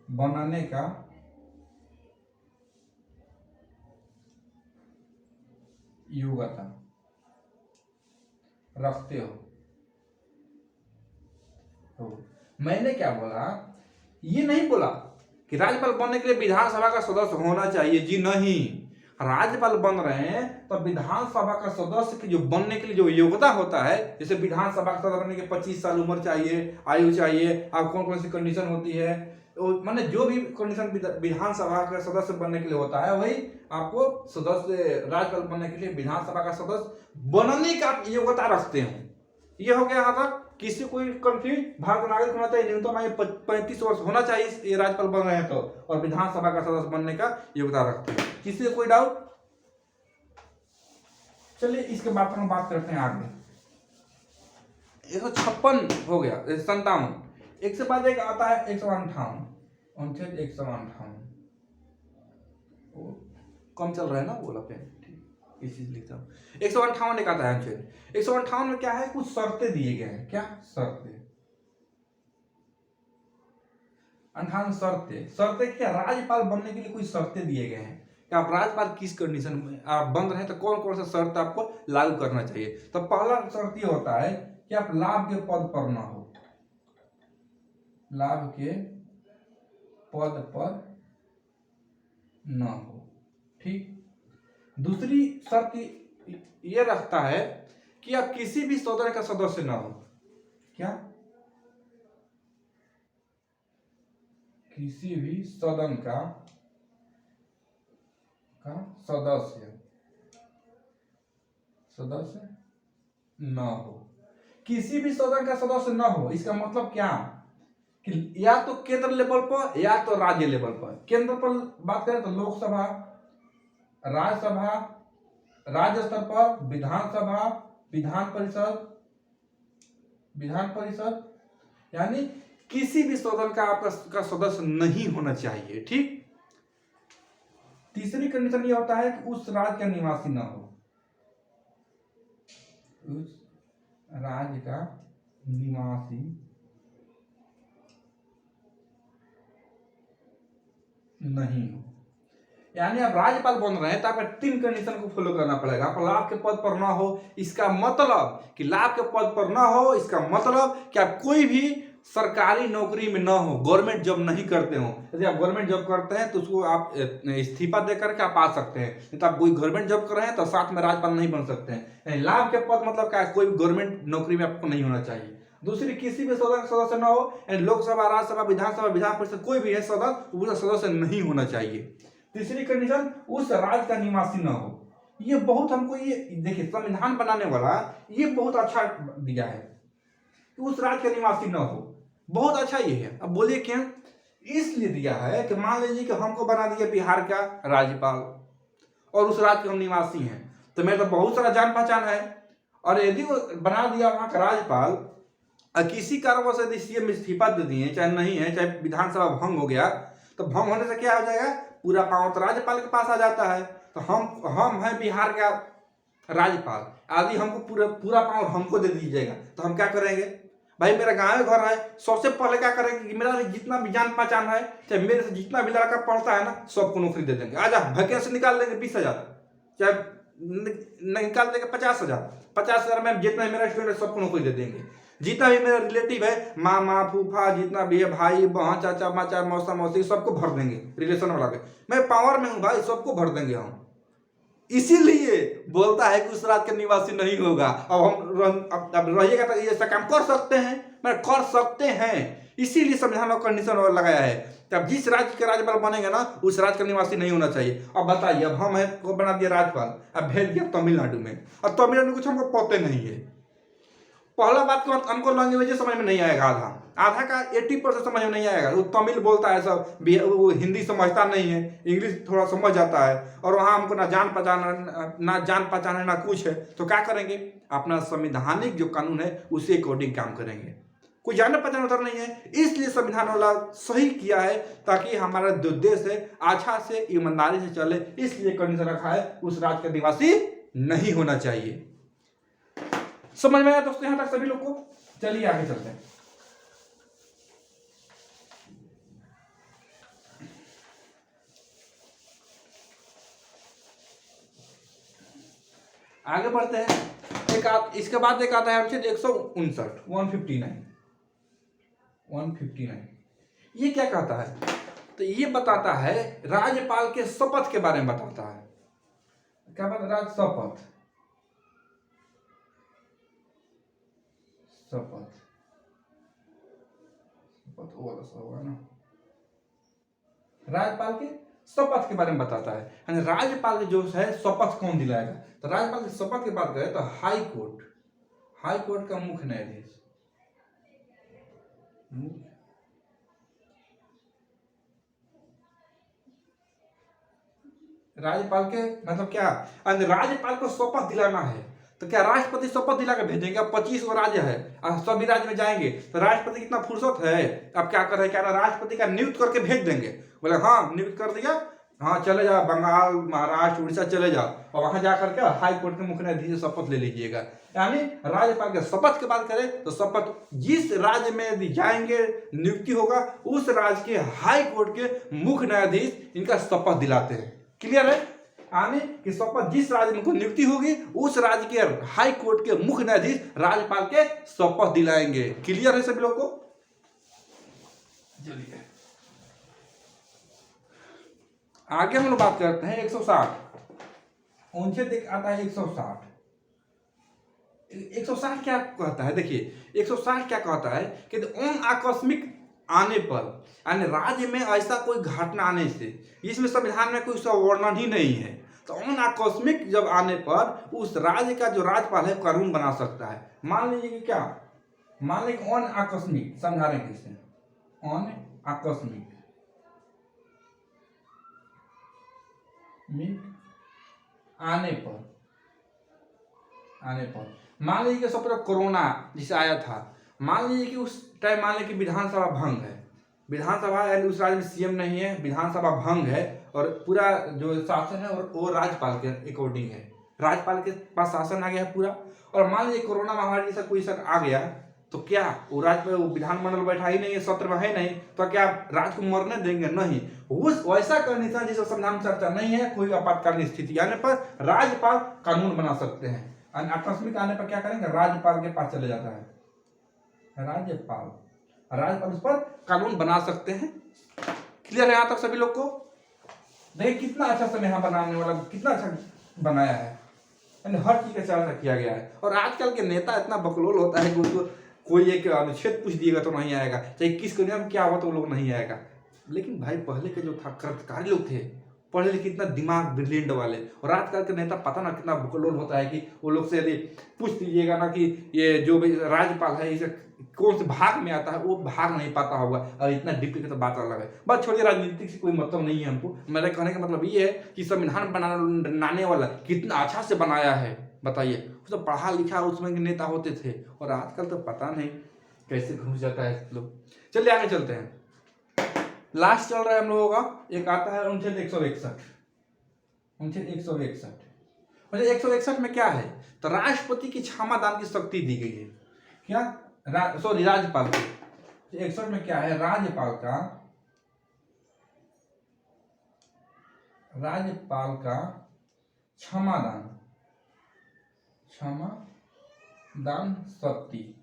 बनने का योग्यता रखते हो। मैंने क्या बोला, ये नहीं बोला कि राज्यपाल बनने के लिए विधानसभा का सदस्य होना चाहिए, जी नहीं। राज्यपाल बन रहे हैं तो विधानसभा का सदस्य की जो बनने के लिए जो योग्यता होता है, जैसे विधानसभा का सदस्य बनने के 25 साल उम्र चाहिए, आयु चाहिए, आप कौन कौन सी कंडीशन होती है, मैंने जो भी कंडीशन विधानसभा का सदस्य बनने के लिए होता है, वही आपको सदस्य राज्यपाल बनने के लिए विधानसभा का सदस्य बनने का योग्यता रखते हो। ये हो गया यहाँ तक। किसी कोई कंफ्यूज, भारत नागरिक होना चाहिए, न्यूनतम आयु 35 वर्ष होना चाहिए ये राज्यपाल बन रहे हैं तो, और विधानसभा का सदस्य बनने का योग्यता रखते हैं। किसी को कोई डाउट? चलिए इसके बाद हम बात करते हैं आगे। 156 हो गया, 57, एक से बाद एक आता है 158, 158 कम चल रहा है ना बोला पेन, इस चीज लिखता हूँ। 158 एक आता है अनुच्छेद। 158 में क्या है, कुछ शर्तें दिए गए हैं। क्या शर्तें? 58 शर्तें। शर्तें क्या? राज्यपाल बनने के लिए कुछ शर्तें दिए गए हैं कि आप राज्यपाल किस कंडीशन में आप बन रहे हैं, तो कौन कौन सा शर्त आपको लागू करना चाहिए। तो पहला शर्त ये होता है कि आप लाभ के पद पर ना हो, लाभ के पद पर न हो, ठीक। दूसरी शर्त ये रखता है कि आप किसी भी सदन का सदस्य ना हो। क्या? किसी भी सदन का सदस्य न हो। किसी भी सदन का सदस्य न हो, इसका मतलब क्या कि या तो केंद्र लेवल पर या तो राज्य लेवल पर। केंद्र पर बात करें तो लोकसभा, राज्यसभा, राज्य स्तर पर विधानसभा, विधान परिषद, यानी किसी भी सदन का आपका सदस्य नहीं होना चाहिए, ठीक। तीसरी कंडीशन ये होता है कि उस राज्य का निवासी ना हो, उस राज्य का निवासी नहीं हो। यानी आप राज्यपाल बन रहे हैं तो आपको 3 कंडीशन को फॉलो करना पड़ेगा। आप लाभ के पद पर ना हो, इसका मतलब कि लाभ के पद पर ना हो, इसका मतलब कि आप कोई भी सरकारी नौकरी में ना हो, गवर्नमेंट जॉब नहीं करते हो। यदि आप गवर्नमेंट जॉब करते हैं तो उसको आप इस्तीफा देकर के आप आ सकते हैं, नहीं तो आप कोई गवर्नमेंट जॉब कर रहे हैं तो साथ में राज्यपाल नहीं बन सकते हैं। लाभ के पद मतलब क्या है, कोई भी गवर्नमेंट नौकरी में आपको नहीं होना चाहिए। दूसरी, किसी भी सदन का सदस्य ना हो, लोकसभा, राज्यसभा, विधानसभा, विधान परिषद, कोई भी है सदन, उसका सदस्य नहीं होना चाहिए। तीसरी कंडीशन, उस राज्य का निवासी ना हो। ये बहुत हमको, ये देखिए संविधान बनाने वाला ये बहुत अच्छा दिया है कि उस राज्य का निवासी ना हो, बहुत अच्छा ये है। अब बोलिए क्यों? इसलिए दिया है कि मान लीजिए कि हमको बना दिया बिहार का राज्यपाल और उस राज्य के हम निवासी हैं, तो मेरे तो बहुत सारा जान पहचान है, और यदि वो बना दिया वहां का राज्यपाल और किसी कारणवश यदि सीएम इस्तीफा दे दिए, चाहे नहीं है, चाहे विधानसभा भंग हो गया, तो भंग होने से क्या हो जाएगा, पूरा पावर तो राज्यपाल के पास आ जाता है। तो हम हैं बिहार का राज्यपाल, आदि हमको पूरा पावर हमको दे दीजिएगा, तो हम क्या करेंगे भाई? मेरा गाँव घर है, सबसे पहले क्या करेंगे कि मेरा जितना भी जान पहचान है, चाहे मेरे से जितना भी लड़का पढ़ता है ना, सबको नौकरी दे देंगे। आज वैकेंसी निकाल देंगे 20,000, चाहे निकाल देंगे 50,000, 50,000 में जितना मेरा स्टूडेंट है सबको नौकरी दे देंगे। जितना भी मेरा रिलेटिव है, मामा फूफा, जितना भी है, भाई बहन, चाचा माचा, मौसा मौसी, सबको भर देंगे रिलेशन वाला के। मैं पावर में हूँ भाई, सबको भर देंगे हम। इसीलिए बोलता है कि उस राज्य का निवासी नहीं होगा। अब रहिएगा तो ये ऐसा काम कर सकते हैं, मैं कर सकते हैं, इसीलिए संविधान और कंडीशन और लगाया है। तब जिस राज्य के राज्यपाल बनेंगे ना, उस राज्य का निवासी नहीं होना चाहिए। अब बताइए, अब हम है को बना दिया राज्यपाल, अब भेज दिया तमिलनाडु में, और तमिलनाडु में कुछ हमको पता नहीं है। पहला बात तो हमको लैंग्वेज समझ में नहीं आएगा, आधा का 80% समझ में नहीं आएगा। वो तमिल बोलता है सब, वो हिंदी समझता नहीं है, इंग्लिश थोड़ा समझ जाता है, और वहाँ हमको ना जान पहचान है ना कुछ है। तो क्या करेंगे, अपना संवैधानिक जो कानून है उसी अकॉर्डिंग काम करेंगे। कोई जान पहचान उधर नहीं है, इसलिए संविधान वाला सही किया है ताकि हमारा जो देश है अच्छा से ईमानदारी से चले। इसलिए कंडीशन रखा है उस राज्य का निवासी नहीं होना चाहिए। समझ में आया दोस्तों यहां तक सभी लोग को? चलिए आगे चलते हैं। आगे बढ़ते हैं। इसके बाद एक आता है अनुच्छेद 159, 159। ये क्या कहता है? तो ये बताता है राज्यपाल के शपथ के बारे में बताता है। क्या बात? शपथ शपथ शपथ वो वाला होगा ना। राज्यपाल के शपथ के बारे में बताता है, यानी राज्यपाल जो है शपथ कौन दिलाएगा। तो राज्यपाल की शपथ की बात करें तो हाई कोर्ट का मुख्य न्यायाधीश, राज्यपाल के मतलब क्या, राज्यपाल को शपथ दिलाना है तो क्या राष्ट्रपति शपथ दिला के भेजेंगे? अब 25 राज्य है, सभी राज्य में जाएंगे तो राष्ट्रपति कितना फुर्सत है? अब क्या कर रहे हैं, क्या राष्ट्रपति का नियुक्त करके भेज देंगे? बोले हाँ नियुक्त कर दिया, हाँ चले जाओ बंगाल महाराष्ट्र उड़ीसा चले जाओ और वहां जाकर के हाई कोर्ट के मुख्य न्यायाधीश से शपथ ले लीजिएगा। यानी राज्यपाल के शपथ की बात करें तो शपथ जिस राज्य में जाएंगे नियुक्ति होगा उस राज्य के हाई कोर्ट के मुख्य न्यायाधीश इनका शपथ दिलाते हैं। क्लियर है? यानी कि शपथ जिस राज्य में नियुक्ति होगी उस राज्य के हाई कोर्ट के मुख्य न्यायाधीश राज्यपाल के शपथ दिलाएंगे। क्लियर है सभी लोग को? चलिए आगे हम लोग बात करते हैं 160 उनसे देख आता है 160 क्या कहता है? देखिए 160 क्या कहता है कि उन आकस्मिक आने पर, यानी राज्य में ऐसा कोई घटना आने से, इसमें संविधान में कोई वर्णन ही नहीं है, तो उन आकस्मिक जब आने पर उस राज्य का जो राज्यपाल है कानून बना सकता है। मान लीजिए कि क्या, मान लीजिए अन आकस्मिक, समझा रहे हैं किसे, अन आकस्मिक आने पर मान लीजिए कि सब कोरोना जिसे आया था, मान लीजिए कि उस टाइम मान लीजिए कि विधानसभा भंग है, विधानसभा यानी उस राज्य में सीएम नहीं है, विधानसभा भंग है और पूरा जो शासन है और वो राज्यपाल के अकॉर्डिंग है, राज्यपाल के पास शासन आ गया है पूरा। और मान लीजिए कोरोना महामारी जैसा कोई सर आ गया तो क्या वो राज्य में विधानमंडल बैठा ही नहीं है, सत्र में है नहीं, तो क्या राज्य को मरने देंगे? नहीं। उस वैसा कंडीशन जिसका संविधान चर्चा नहीं है, कोई आपातकालीन स्थिति आने पर राज्यपाल कानून बना सकते हैं। आकस्मिक आने पर क्या करेंगे? राज्यपाल के पास चले जाता है, राज्यपाल उस पर कानून बना सकते हैं। क्लियर है यहाँ तक सभी लोग को? देखिए कितना अच्छा संविधान बनाने वाला, कितना अच्छा बनाया है, यानी हर चीज का चर्चा किया गया है। और आजकल के नेता इतना बकलोल होता है कि उसको कोई एक अनुच्छेद पूछ दिएगा तो नहीं आएगा, चाहे किस कन्या में क्या हुआ तो वो लोग नहीं आएगा। लेकिन भाई पहले के जो था क्रांतिकारी लोग थे, पढ़े लिखे, कितना दिमाग ब्रिलियंट वाले, और आजकल के नेता पता ना कितना बकलोल होता है कि वो लोग से यदि पूछ दीजिएगा ना कि ये जो राज्यपाल है इसे कौन से भाग में आता है, वो भाग नहीं पाता होगा, और इतना डीपली की तो बात अलग है। बस छोड़िए, राजनीति से कोई मतलब नहीं है हमको। मेरे कहने का मतलब ये है कि संविधान बनाने वाला कितना अच्छा से बनाया है, बताइए। तो पढ़ा लिखा उसमें के नेता होते थे, और आजकल तो पता नहीं कैसे घुस जाता है लोग। चलिए आगे चलते हैं। लास्ट चल रहा है हम लोगों का, एक आता है अनुच्छेद 161। अनुच्छेद 161 मतलब 161 में क्या है? तो राष्ट्रपति की क्षमादान की शक्ति दी गई है। क्या? राज्यपाल को 61 में क्या है? राज्यपाल का क्षमादान शक्ति,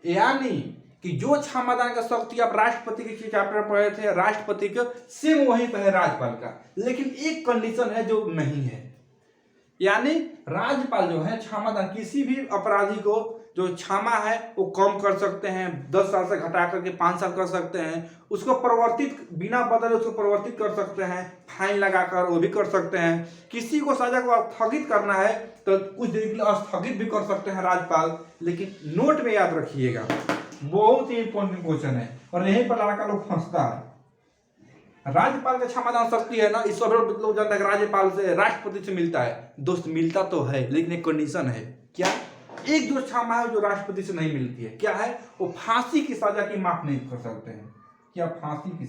यानी कि जो क्षमादान का शक्ति आप राष्ट्रपति के चैप्टर पढ़े थे, राष्ट्रपति का सेम वहीं पर है राज्यपाल का, लेकिन एक कंडीशन है जो नहीं है। यानी राज्यपाल जो है क्षमादान, किसी भी अपराधी को जो क्षमा है वो कम कर सकते हैं, 10 साल से घटा करके 5 साल कर सकते हैं, उसको परिवर्तित बिना बदले उसको परिवर्तित कर सकते हैं, फाइन लगाकर वो भी कर सकते हैं। किसी को सजा को स्थगित करना है तो कुछ देर के लिए स्थगित भी कर सकते हैं राज्यपाल। लेकिन नोट में याद रखिएगा, बहुत ही इंपॉर्टेंट क्वेश्चन है और यहीं पर लड़का लोग फंसता है। राज्यपाल का क्षमादान शक्ति है ना, इस सब लोग जानते हैं राज्यपाल से, राष्ट्रपति से मिलता है। दोस्त मिलता तो है, लेकिन एक कंडीशन है। क्या? एक जो क्षमा है जो राष्ट्रपति से नहीं मिलती है, क्या है? वो फांसी की सजा की माफ नहीं कर सकते हैं। क्या? फांसी की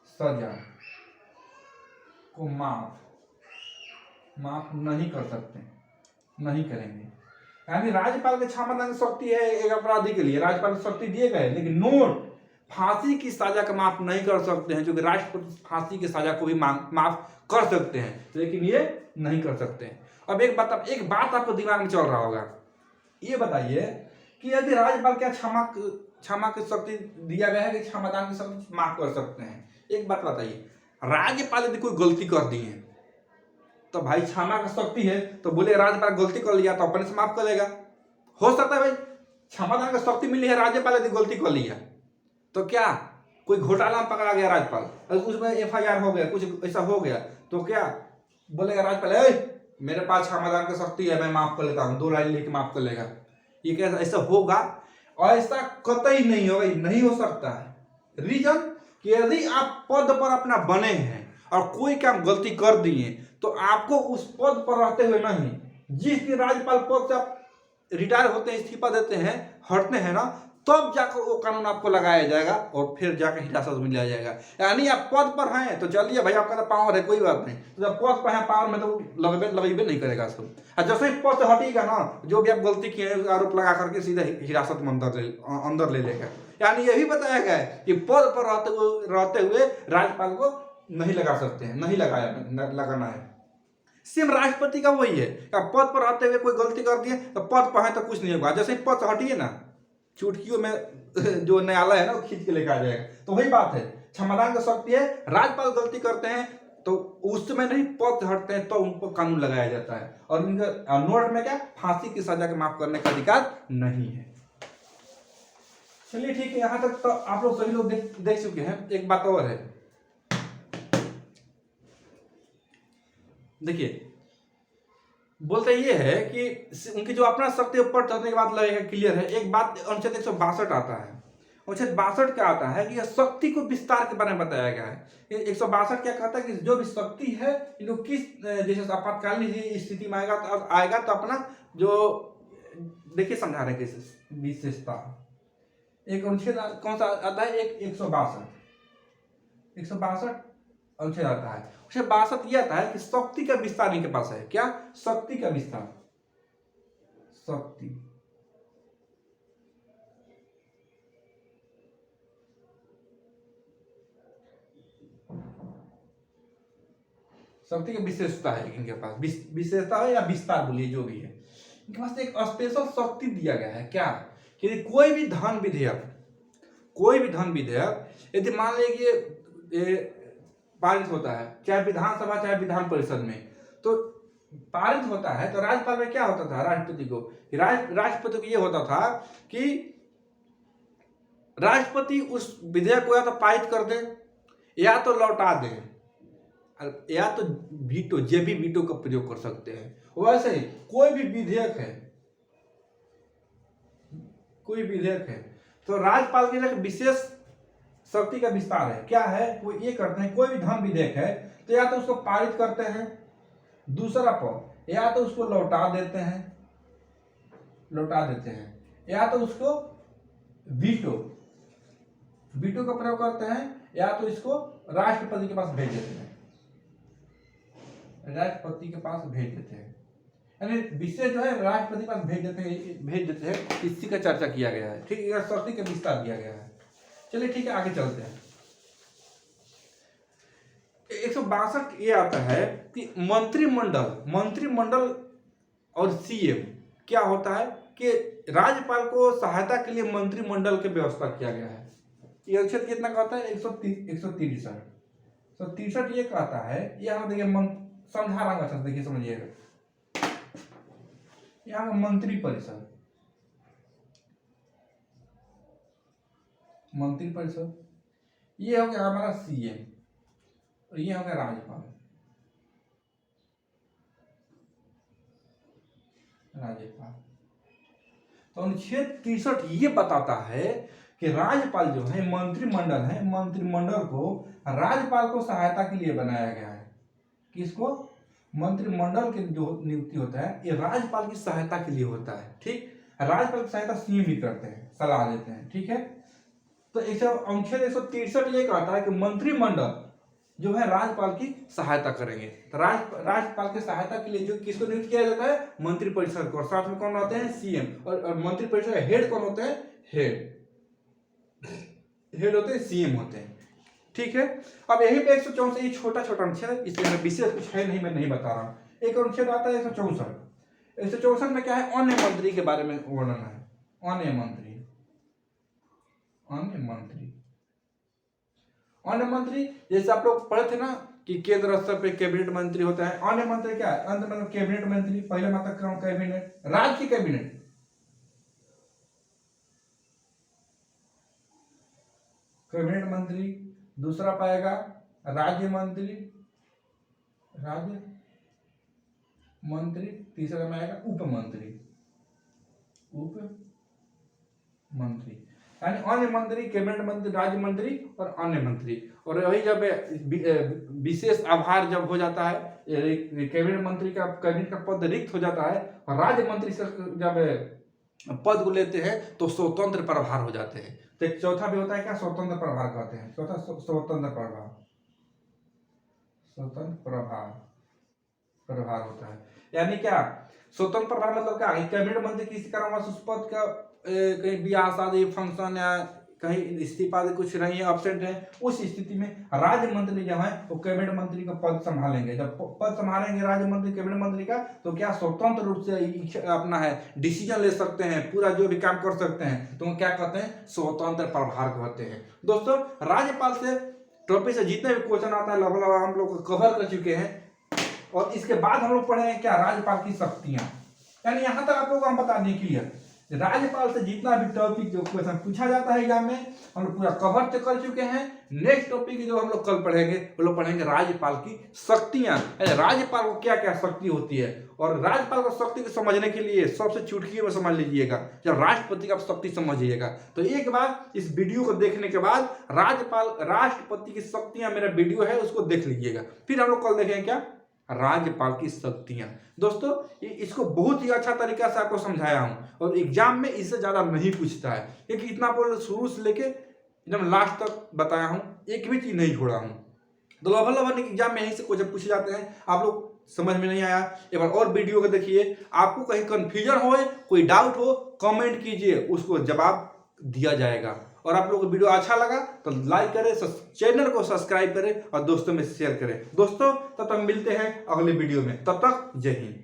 सजा को माफ नहीं कर सकते, नहीं करेंगे। यानी राज्यपाल के क्षमादान की शक्ति है एक अपराधी के लिए, राज्यपाल की शक्ति दिए गए, लेकिन नोट फांसी की सजा का माफ नहीं कर सकते हैं, क्योंकि राष्ट्रपति फांसी की सजा को भी माफ कर सकते हैं, लेकिन ये नहीं कर सकते हैं। अब एक बात आपको दिमाग में चल रहा होगा, ये बताइए कि यदि राज्यपाल क्या क्षमा की शक्ति दिया गया है कि क्षमादान की शक्ति माफ कर सकते हैं? एक बात बताइए, राज्यपाल यदि कोई गलती कर दी है तो भाई क्षमा की शक्ति है, तो बोले राज्यपाल गलती कर लिया तो अपने से माफ कर लेगा। हो सकता है भाई क्षमादान की शक्ति मिली है, राज्यपाल यदि गलती कर लिया तो क्या कोई घोटाला में पकड़ा गया राज्यपाल, उसमें FIR हो गया, कुछ ऐसा हो गया, तो क्या बोलेगा राज्यपाल मेरे पास क्षमादान की शक्ति है, मैं माफ कर लेता हूँ, 2 लाइन लिख के माफ कर लेगा? ये क्या ऐसा होगा? और ऐसा कतई नहीं होगा, नहीं हो सकता है। रीजन कि यदि आप पद पर अपना बने हैं और कोई काम गलती कर दिए तो आपको उस पद पर रहते हुए नहीं, जिस दिन राज्यपाल पद से आप रिटायर होते हैं, इस्तीफा देते हैं, हटते हैं ना, तब जाकर वो कानून आपको लगाया जाएगा और फिर जाकर हिरासत में लिया जाएगा। यानी आप पद पर हैं तो चलिए भाई, आपका तो पावर है, कोई बात नहीं, तो जब पद पर है पावर में तो लगेबे नहीं करेगा उसको। और जैसे ही पद से हटेगा ना, जो भी आप गलती किए हैं आरोप लगा करके सीधा हिरासत में अंदर ले लेगा। यानी यही बताया गया है कि पद पर रहते हुए राज्यपाल को नहीं लगा सकते हैं, नहीं लगाना है। सेम राष्ट्रपति का वही है, पद पर रहते हुए कोई गलती कर दिए तो पद पर है तो कुछ नहीं होगा, जैसे ही पद से हटिए ना, चुटकियों में जो न्यायालय है ना वो खींच के लेकर आ जाएगा। तो वही बात है, क्षमादान की शक्ति है, राज्यपाल गलती करते हैं तो उस समय नहीं, पद से हटते हैं तो उनको कानून लगाया जाता है, और उनका नोट में क्या फांसी की सजा के माफ करने का अधिकार नहीं है। चलिए ठीक है, यहां तक तो आप लोग सभी लोग देख चुके हैं। एक बात और है, देखिए बोलते ये है कि उनकी जो अपना शक्ति ऊपर चढ़ने के बाद लगेगा क्लियर है। एक बात अनुच्छेद 162 आता है, अनुच्छेद 62 क्या आता है कि यह शक्ति को विस्तार के बारे में बताया गया है। 162 क्या कहता है कि जो भी शक्ति है इनको किस, जैसे आपातकालीन स्थिति में आएगा तो अपना जो, देखिए समझा रहे हैं विशेषता। एक अनुच्छेद कौन सा आता है? 162 अनुच्छेद आता है। 162 ये आता है कि शक्ति का विस्तार इनके पास है। क्या? शक्ति का विस्तार। शक्ति की विशेषता है इनके पास, विशेषता है या विस्तार बोलिए, जो भी है, इनके पास एक स्पेशल शक्ति दिया गया है। क्या? कि कोई भी धन विधेयक यदि मान लीजिए पारित होता है, चाहे विधानसभा चाहे विधान परिषद में, तो पारित होता है तो राज्यपाल में क्या होता था? राष्ट्रपति को ये होता था कि राष्ट्रपति उस विधेयक को या तो पारित कर दे या तो लौटा दे, या तो वीटो, जेबी वीटो का प्रयोग कर सकते हैं। वैसे ही कोई भी विधेयक है तो राज्यपाल के लिए विशेष शक्ति का विस्तार है। क्या है? वो ये करते हैं, कोई भी धन विधेयक है तो या तो उसको पारित करते हैं, दूसरा पद, या तो उसको लौटा देते हैं, या तो उसको वीटो का प्रयोग करते हैं, या तो इसको राष्ट्रपति के पास भेज देते हैं। यानी विषय जो है राष्ट्रपति के पास भेज देते हैं। इसी का चर्चा किया गया है। ठीक है, शक्ति का विस्तार दिया गया है। चलिए ठीक है, आगे चलते हैं। 162 ये आता है कि मंत्रिमंडल और सीएम क्या होता है कि राज्यपाल को सहायता के लिए मंत्रिमंडल की व्यवस्था किया गया है। ये अनुच्छेद कितना कहता है? 163 ये कहता है, यहाँ देखिए समझा रहा हूँ, अच्छा देखिए समझिएगा। यहाँ मंत्री परिषद, ये हो गया हमारा सीएम और ये हो गया राज्यपाल। तो अनुच्छेद 63 ये बताता है कि राज्यपाल जो है, मंत्रिमंडल को राज्यपाल को सहायता के लिए बनाया गया है। किसको? मंत्रिमंडल के जो नियुक्ति होता है ये राज्यपाल की सहायता के लिए होता है। ठीक, राज्यपाल की सहायता सीएम भी करते हैं, सलाह देते हैं। ठीक है, तो अनुच्छेद 163 ये कहता है कि मंत्रिमंडल जो है राज्यपाल की सहायता करेंगे। तो राज्यपाल की सहायता के लिए जो किसको नियुक्त किया जाता है? मंत्रिपरिषद को। और साथ में कौन होते हैं? सीएम। और मंत्रिपरिषद का हेड कौन होते हैं? हेड होते हैं, सीएम होते हैं। ठीक है, अब यही पे 164 ये छोटा अनुच्छेद है, इसलिए विशेष कुछ है नहीं, मैं नहीं बता रहा हूँ। एक अनुच्छेद आता है 164। 164 में क्या है, अन्य मंत्री के बारे में वर्णन है। अन्य मंत्री, अन्य मंत्री, अन्य मंत्री जैसे आप लोग पढ़े थे ना कि केंद्र स्तर पे कैबिनेट मंत्री होता है। अन्य मंत्री क्या है, अंत मतलब कैबिनेट मंत्री, पहले मतलब कौन, कैबिनेट, राज्य की कैबिनेट, कैबिनेट मंत्री। दूसरा पाएगा राज्य मंत्री, राज्य मंत्री। तीसरा में आएगा उप मंत्री, उप मंत्री। यानी अन्य मंत्री, कैबिनेट मंत्री, राज्य मंत्री और अन्य मंत्री। और वही जब विशेष आभार जब हो जाता है, कैबिनेट मंत्री का, कैबिनेट का पद रिक्त हो जाता है और राज्य मंत्री से जब पद को लेते हैं तो स्वतंत्र प्रभार हो जाते हैं। तो एक चौथा भी होता है क्या, स्वतंत्र प्रभार कहते हैं। चौथा स्वतंत्र प्रभार, स्वतंत्र प्रभार, प्रभार होता है। यानी क्या स्वतंत्र प्रभार मतलब क्या, कैबिनेट मंत्री किसी कारणवश उस पद का कहीं ब्याह शादी फंक्शन या कहीं इस्तीफा कुछ नहीं है, अपसेंट है, उस स्थिति में राज्य मंत्री जो है वो कैबिनेट मंत्री का पद संभालेंगे। जब पद संभालेंगे राज्य मंत्री कैबिनेट मंत्री का, तो क्या स्वतंत्र रूप से अपना है डिसीजन ले सकते हैं, पूरा जो भी काम कर सकते हैं, तो क्या कहते हैं, स्वतंत्र प्रभार कहते हैं। दोस्तों राज्यपाल से टॉपिक से जितने भी क्वेश्चन आता है लगभग हम लोग कवर कर चुके हैं। और इसके बाद हम लोग पढ़ेंगे क्या, राज्यपाल की शक्तियां। यानी यहां तक आप लोग हम बता दें क्लियर, राज्यपाल से जितना भी टॉपिक जो क्वेश्चन पूछा जाता है एग्जाम में हम लोग पूरा कवर तो कर चुके हैं। नेक्स्ट टॉपिक जो हम लोग कल पढ़ेंगे वो लोग पढ़ेंगे राज्यपाल की शक्तियां। राज्यपाल को क्या क्या शक्ति होती है, और राज्यपाल को शक्ति को समझने के लिए सबसे चुटकी में समझ लीजिएगा, जब राष्ट्रपति का शक्ति समझिएगा तो एक बार इस वीडियो को देखने के बाद राज्यपाल राष्ट्रपति की शक्तियां मेरा वीडियो है उसको देख लीजिएगा। फिर हम लोग कल देखेंगे क्या, राज्यपाल की शक्तियां। दोस्तों इसको बहुत ही अच्छा तरीका से आपको समझाया हूं और एग्जाम में इससे ज्यादा नहीं पूछता है, क्योंकि इतना शुरू से लेके एकदम लास्ट तक बताया हूं, एक भी चीज नहीं छोड़ा हूं। तो लगभग एग्जाम में यहीं से क्वेश्चन पूछे जाते हैं। आप लोग समझ में नहीं आया एक बार और वीडियो को देखिए, आपको कहीं कंफ्यूजन हो, कोई डाउट हो, कमेंट कीजिए, उसको जवाब दिया जाएगा। और आप लोगों को वीडियो अच्छा लगा तो लाइक करें, चैनल को सब्सक्राइब करें और दोस्तों में शेयर करें। दोस्तों तब तक मिलते हैं अगले वीडियो में, तब तक जय हिंद।